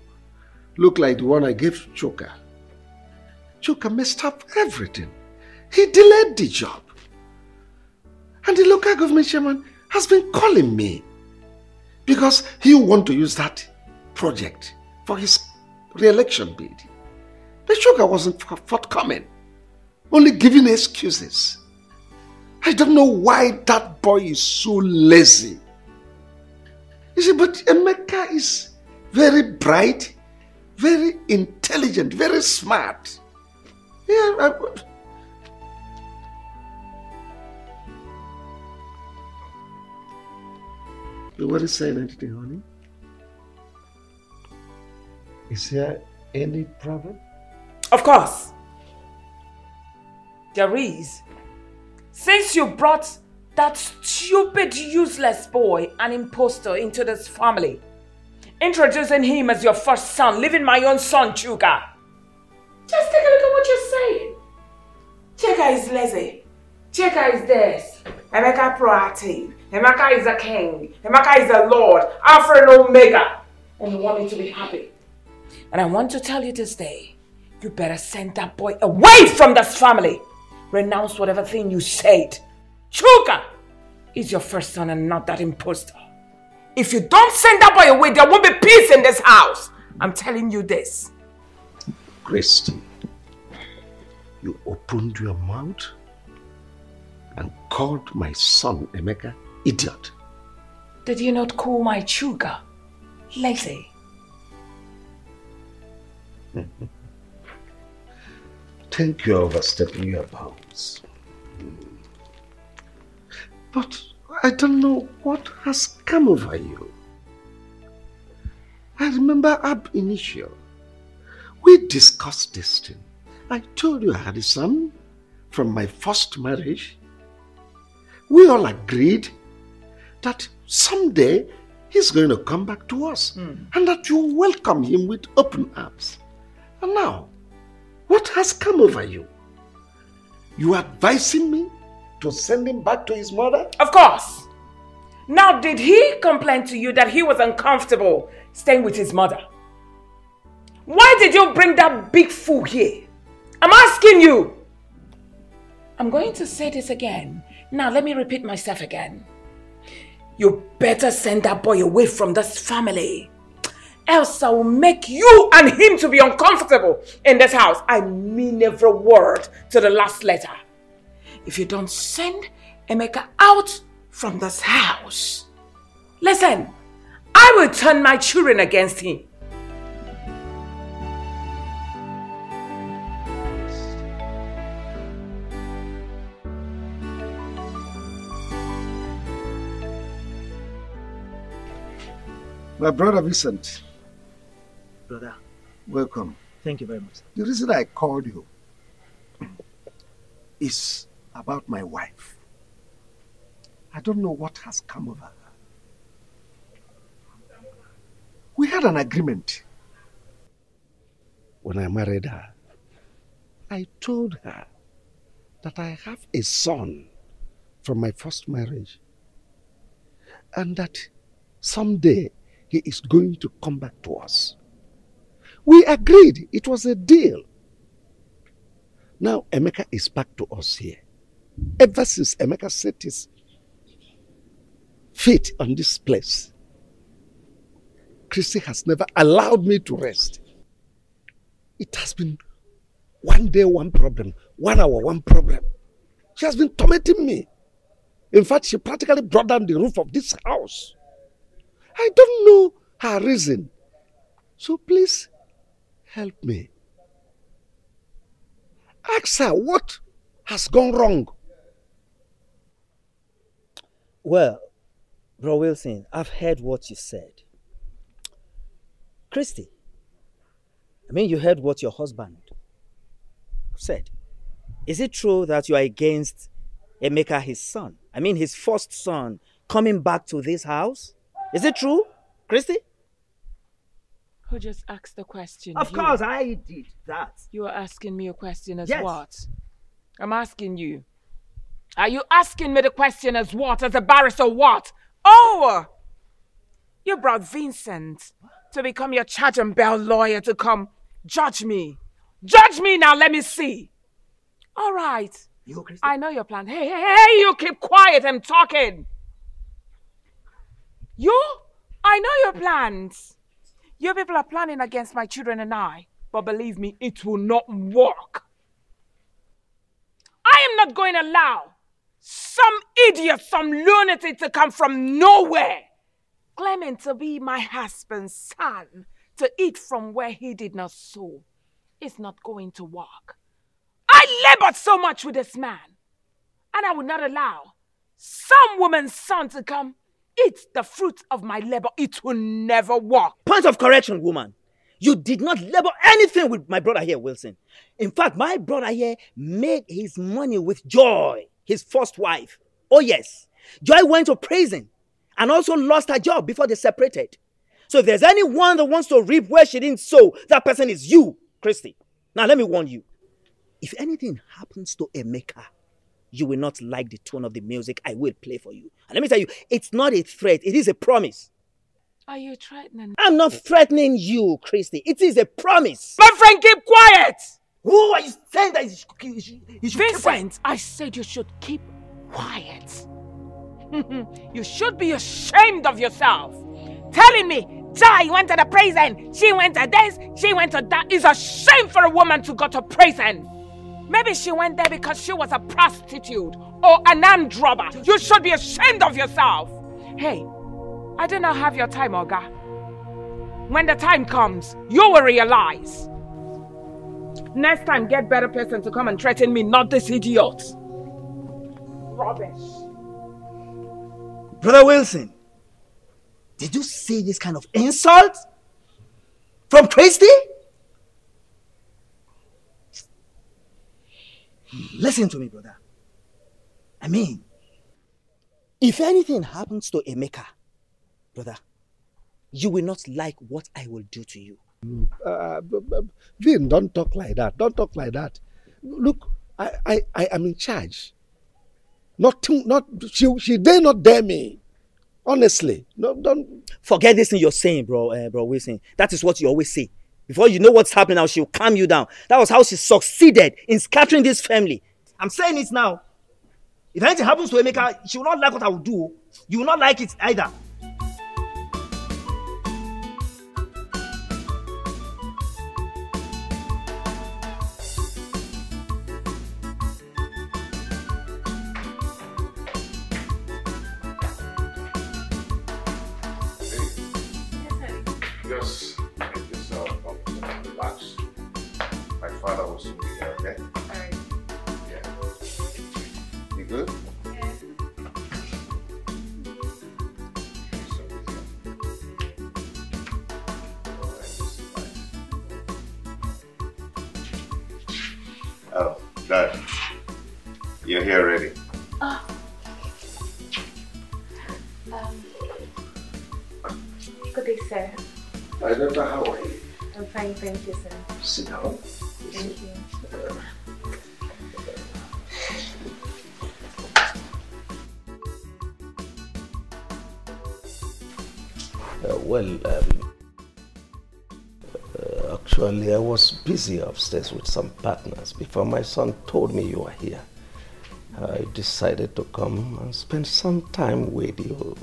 look like the one I gave Chuka. Chuka messed up everything. He delayed the job. And the local government chairman has been calling me because he wants to use that project for his re-election bid. The Chuka wasn't forthcoming, only giving excuses. I don't know why that boy is so lazy. You see, but Emeka is very bright, very intelligent, very smart. Yeah, You weren't saying anything, honey? Is there any problem? Of course. There is. Since you brought that stupid, useless boy, an imposter, into this family, introducing him as your first son, leaving my own son, Chuka. Just take a look at what you're saying. Chuka is lazy. Chuka is this. Emeka proactive. Emeka is a king. Emeka is a lord. Alpha and Omega. And you want me to be happy. And I want to tell you this day, you better send that boy away from this family. Renounce whatever thing you said. Chuka is your first son and not that imposter. If you don't send that boy away, there won't be peace in this house. I'm telling you this. Christy, you opened your mouth and called my son Emeka idiot. Did you not call my Chuka lazy? Think you're overstepping your bounds. But I don't know what has come over you. I remember ab initio, we discussed this thing. I told you I had a son from my first marriage. We all agreed that someday he's going to come back to us and that you welcome him with open arms. And now, what has come over you? You advising me to send him back to his mother? Of course. Now, did he complain to you that he was uncomfortable staying with his mother? Why did you bring that big fool here? I'm asking you. I'm going to say this again. Now, let me repeat myself again. You better send that boy away from this family. Else I will make you and him to be uncomfortable in this house. I mean every word to the last letter. If you don't send Emeka out from this house, listen, I will turn my children against him. My brother Vincent. Brother. Welcome. Thank you very much. The reason I called you is about my wife. I don't know what has come over her. We had an agreement. When I married her, I told her that I have a son from my first marriage and that someday he is going to come back to us. We agreed. It was a deal. Now Emeka is back to us here. Ever since Emeka set his feet on this place, Christy has never allowed me to rest. It has been one day, one problem, 1 hour, one problem. She has been tormenting me. In fact, she practically brought down the roof of this house. I don't know her reason. So please, help me. Ask her what has gone wrong. Well, Bro Wilson, I've heard what you said. Christy, I mean, you heard what your husband said. Is it true that you are against Emeka, his son? I mean, his first son coming back to this house? Is it true, Christy? Who just asked the question? Of course, I did that. You are asking me a question as Yes. what? I'm asking you. Are you asking me the question as what? As a barrister what? Oh! You brought Vincent to become your charge and bail lawyer to come judge me. Judge me now, let me see. All right. You, Christy? I know your plan. Hey, you keep quiet, I'm talking. I know your plans. You people are planning against my children and I, but believe me, it will not work. I am not going to allow some idiot, some lunatic to come from nowhere, claiming to be my husband's son, to eat from where he did not sow. It's not going to work. I labored so much with this man, and I will not allow some woman's son to come eat the fruit of my labor. It will never work. Point of correction, woman. You did not labor anything with my brother here, Wilson. In fact, my brother here made his money with Joy, his first wife. Oh yes, Joy went to prison and also lost her job before they separated. So if there's anyone that wants to reap where she didn't sow, that person is you, Christy. Now let me warn you. If anything happens to Emeka, you will not like the tone of the music I will play for you. And let me tell you, it's not a threat, it is a promise. Are you threatening? I'm not threatening you, Christy. It is a promise. My friend, keep quiet! Who are you saying that you should Vincent, I said you should keep quiet. You should be ashamed of yourself. Telling me, Joy went to the prison, she went to this, she went to that. It's a shame for a woman to go to prison. Maybe she went there because she was a prostitute or an armed robber. You should be ashamed of yourself. Hey, I do not have your time, Olga. When the time comes, you will realize. Next time, get better person to come and threaten me, not this idiot. Rubbish. Brother Wilson, did you say this kind of insult from Christy? Listen to me, brother. I mean, if anything happens to Emeka, brother, you will not like what I will do to you. Vin, don't talk like that. Don't talk like that. Look, I am in charge. She dare not dare me. Honestly, no, don't forget this thing you're saying, bro Wilson. That is what you always say. Before you know what's happening now, she'll calm you down. That was how she succeeded in scattering this family. I'm saying it now. If anything happens to Emeka, she will not like what I will do. You will not like it either. Just make yourself comfortable and relax. My father will soon be here, okay? Alright. Yeah. You good? Yeah. Oh, Dad. You're here already. sir. My daughter, how are you? I'm fine, thank you, sir. Sit down. Thank you. Actually, I was busy upstairs with some partners before my son told me you were here. I decided to come and spend some time with you.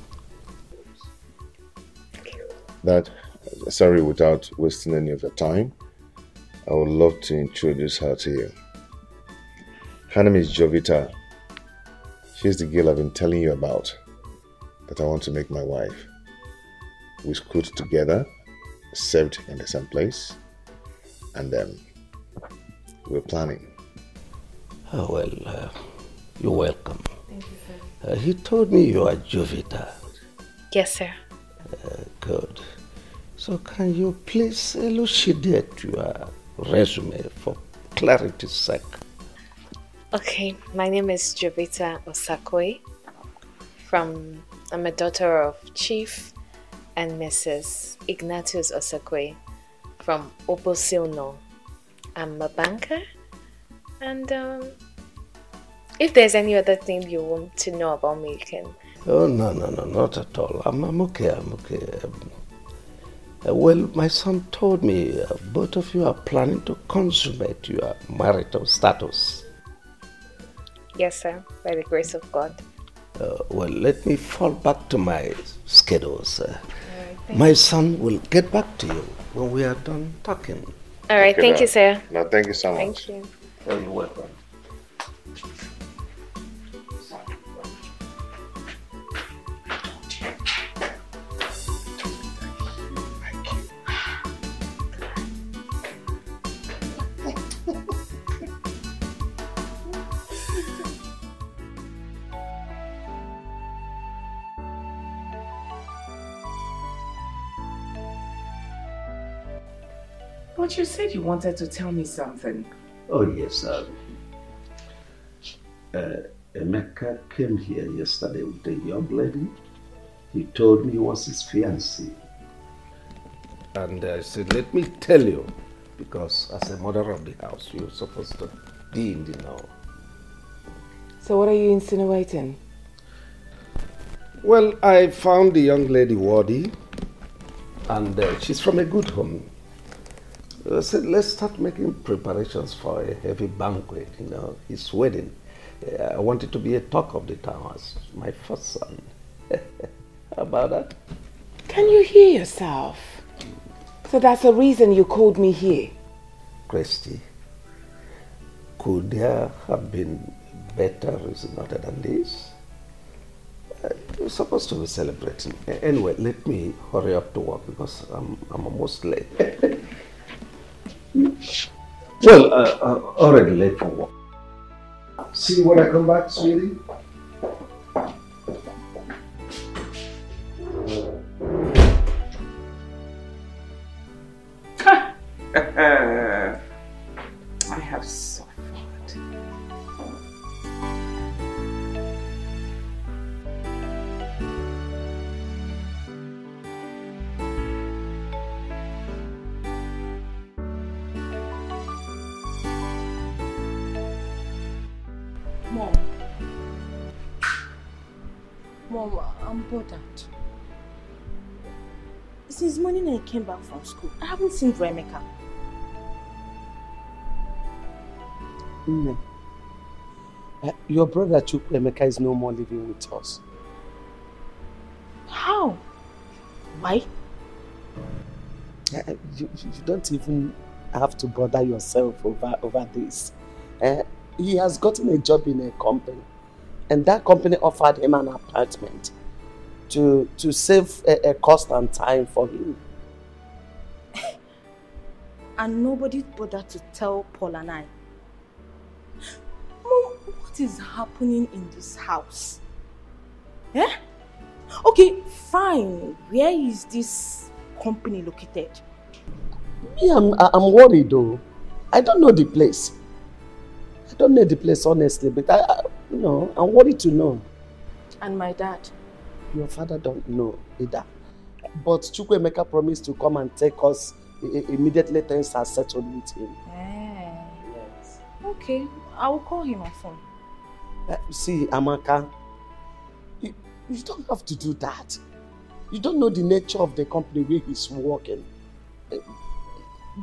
Dad, sorry, without wasting any of your time, I would love to introduce her to you. Her name is Jovita. She's the girl I've been telling you about that I want to make my wife. We schooled together, served in the same place, and we're planning. Oh, well, you're welcome. Thank you, sir. He told me you are Jovita. Yes, sir. Good. So can you please elucidate your resume for clarity's sake? Okay, my name is Jovita Osakwe. I'm a daughter of Chief and Mrs. Ignatius Osakwe from Obosilno. I'm a banker, and if there's any other thing you want to know about me, you can. Oh, no, not at all. I'm okay, well, my son told me both of you are planning to consummate your marital status. Yes, sir, by the grace of God. Well, let me fall back to my schedules. Right, my son will get back to you when we are done talking. All right, thank you, sir. No, thank you so much. Thank you. Oh, you're welcome. But you said you wanted to tell me something. Oh, yes, Emeka came here yesterday with a young lady. He told me he was his fiancée. And I said, let me tell you, because as a mother of the house, you're supposed to be in the know. So what are you insinuating? Well, I found the young lady worthy, and she's from a good home. I said, let's start making preparations for a heavy banquet, his wedding. I want it to be a talk of the town as my first son. How about that? Can you hear yourself? So that's the reason you called me here. Christy, could there have been better reason other than this? We're supposed to be celebrating. Anyway, let me hurry up to work because I'm almost late. Well, already late for work. See you when I come back, sweetie. I have suffered. Mom, I'm bothered. Since morning I came back from school, I haven't seen Emeka. Your brother Emeka is no more living with us. How? Why? You don't even have to bother yourself over this. He has gotten a job in a company, and that company offered him an apartment to save a cost and time for him. And nobody bothered to tell Paul and I. Mom, what is happening in this house? Eh? Okay, fine. Where is this company located? Me, I'm worried though. I don't know the place. I don't know the place honestly, but I'm worried to know. And my dad? Your father don't know either. But Chukwuemeka promised to come and take us immediately things are settled with him. Yes. Okay, I will call him on phone. See, Amaka, you don't have to do that. You don't know the nature of the company where he's working.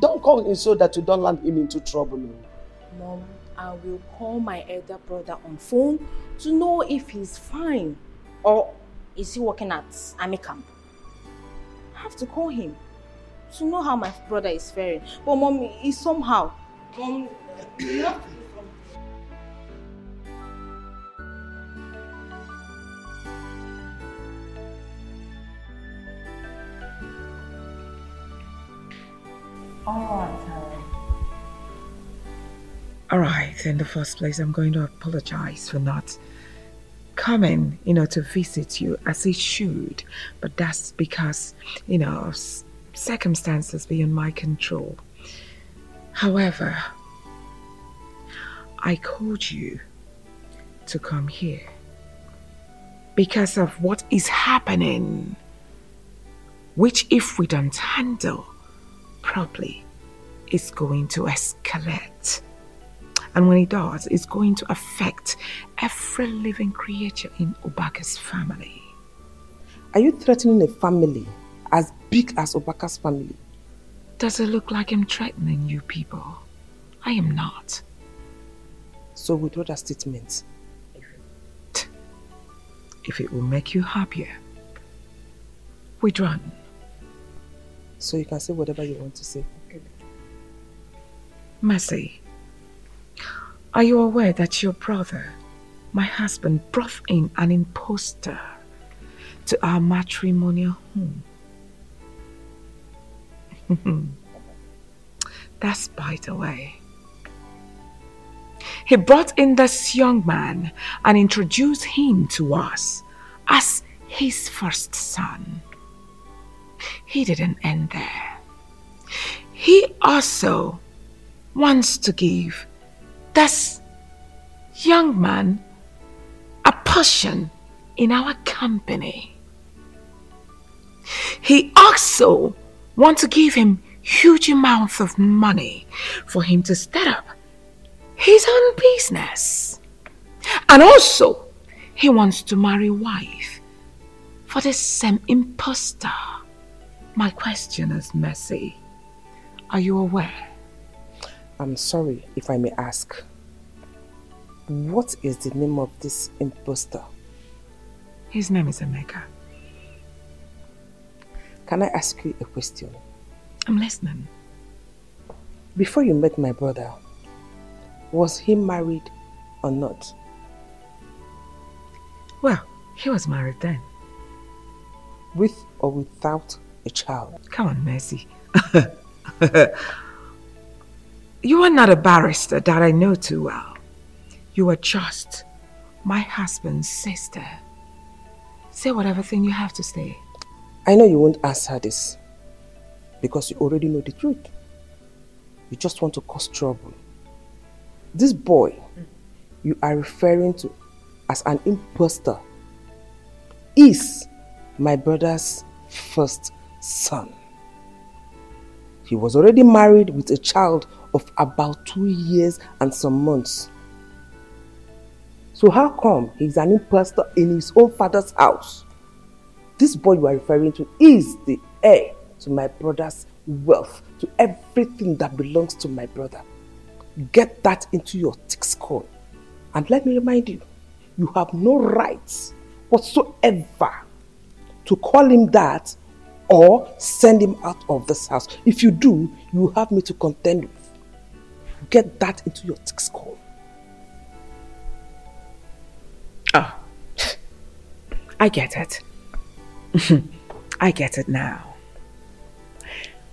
Don't call him so that you don't land him into trouble. Mom, I will call my elder brother on phone to know if he's fine. Or is he working at Army camp? I have to call him to know how my brother is faring. But Mom, he's somehow. Mom, you have to do something. All right, in the first place, I'm going to apologize for not coming, to visit you as it should. But that's because, of circumstances beyond my control. However, I called you to come here because of what is happening, which if we don't handle properly, is going to escalate. And when it does, it's going to affect every living creature in Obaka's family. Are you threatening a family as big as Obaka's family? Does it look like I'm threatening you people? I am not. So withdraw that statement. If it will make you happier, withdraw. So you can say whatever you want to say. Mercy, are you aware that your brother, my husband, brought in an impostor to our matrimonial home? That's by the way. He brought in this young man and introduced him to us as his first son. He didn't end there. He also wants to give this young man a portion in our company. He also wants to give him huge amounts of money for him to start up his own business. And also, he wants to marry a wife for the same impostor. My question is, Mercy, are you aware? I'm sorry if I may ask. What is the name of this impostor? His name is Emeka. Can I ask you a question? I'm listening. Before you met my brother, was he married or not? Well, he was married then. With or without a child? Come on, Mercy. You are not a barrister that I know too well. You are just my husband's sister. Say whatever thing you have to say. I know you won't answer this because you already know the truth. You just want to cause trouble. This boy you are referring to as an impostor is my brother's first son. He was already married with a child of about 2 years and some months. So how come he's an impostor in his own father's house? This boy you are referring to is the heir to my brother's wealth, to everything that belongs to my brother. Get that into your thick skull. And let me remind you, you have no rights whatsoever to call him that or send him out of this house. If you do, you have me to contend with. Get that into your thick skull. Oh, I get it. I get it now.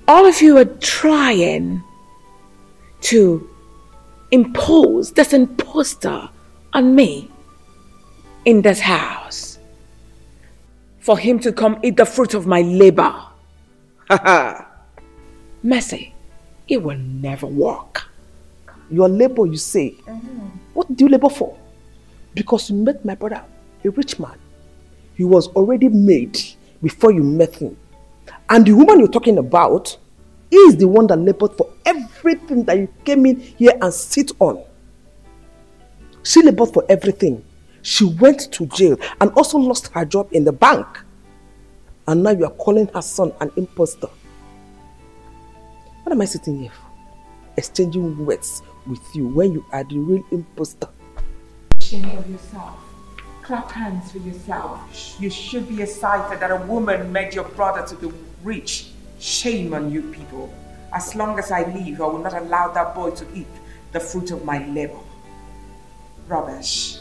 All of you are trying to impose this imposter on me in this house for him to come eat the fruit of my labor. Mercy, it will never work. Your labor, you say? What do you labor for? Because you met my brother, a rich man. He was already made before you met him. And the woman you're talking about is the one that labored for everything that you came in here and sit on. She labored for everything. She went to jail and also lost her job in the bank. And now you are calling her son an imposter. What am I sitting here for? Exchanging words with you when you are the real imposter. Shame of yourself. Clap hands for yourself. You should be excited that a woman made your brother to be rich. Shame on you people. As long as I live, I will not allow that boy to eat the fruit of my labor. Rubbish.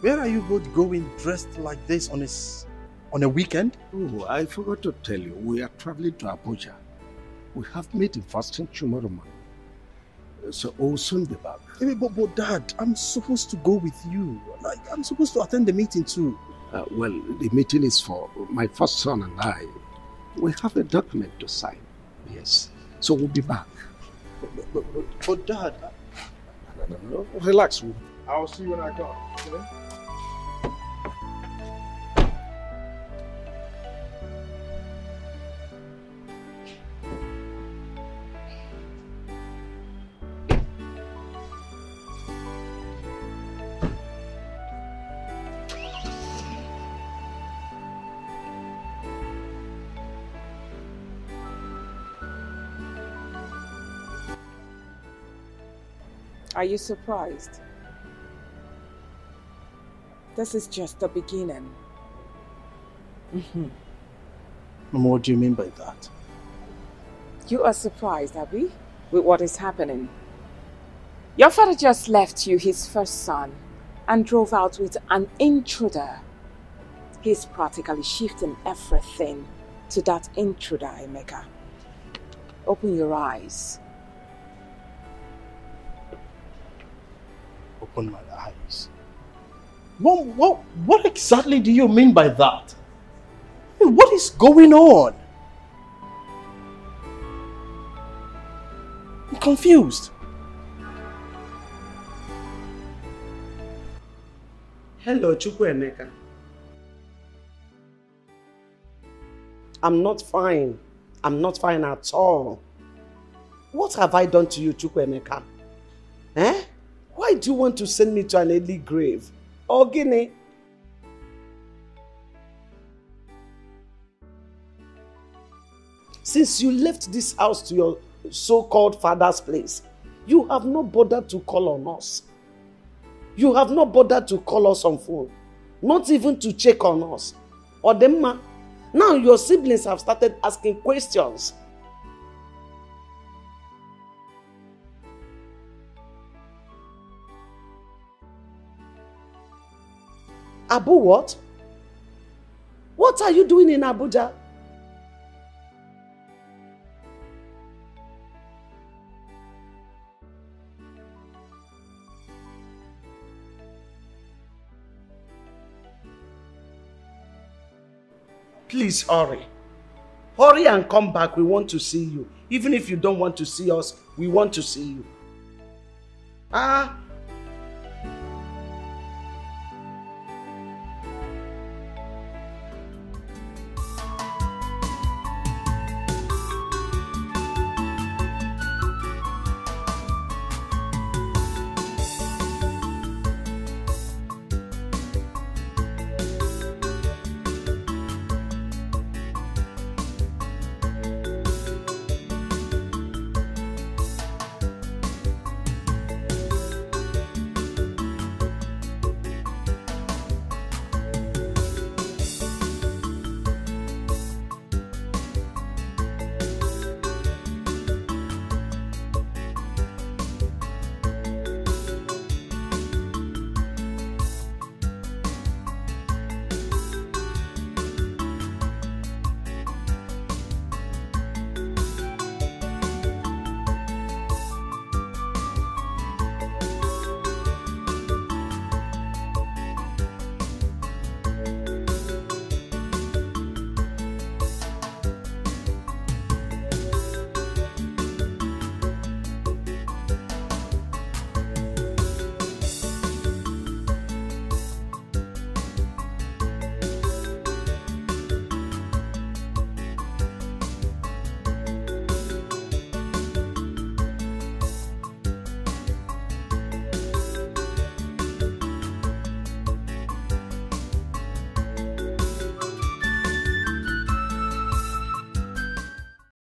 Where are you both going dressed like this on a weekend? Oh, I forgot to tell you, we are traveling to Abuja. We have meeting first thing tomorrow morning. So we'll soon be back. But Dad, I'm supposed to go with you. Like, I'm supposed to attend the meeting too. Well, the meeting is for my first son and I. We have a document to sign. Yes. So we'll be back. But Dad... No, relax. I'll see you when I come. Okay? Are you surprised? This is just the beginning. Mama, what do you mean by that? You are surprised, Abby, with what is happening. Your father just left you his first son and drove out with an intruder. He's practically shifting everything to that intruder, Emeka. Open your eyes. Open my eyes. Mom, what exactly do you mean by that? What is going on? I'm confused. Hello, Chukwuemeka. I'm not fine. I'm not fine at all. What have I done to you, Chukwuemeka? Eh? Why do you want to send me to an early grave? Oh, Guinea. Since you left this house to your so-called father's place, you have not bothered to call on us. You have not bothered to call us on phone. Not even to check on us. Odemma, now your siblings have started asking questions. Abu what? What are you doing in Abuja? Please hurry. Hurry and come back. We want to see you. Even if you don't want to see us, we want to see you. Ah,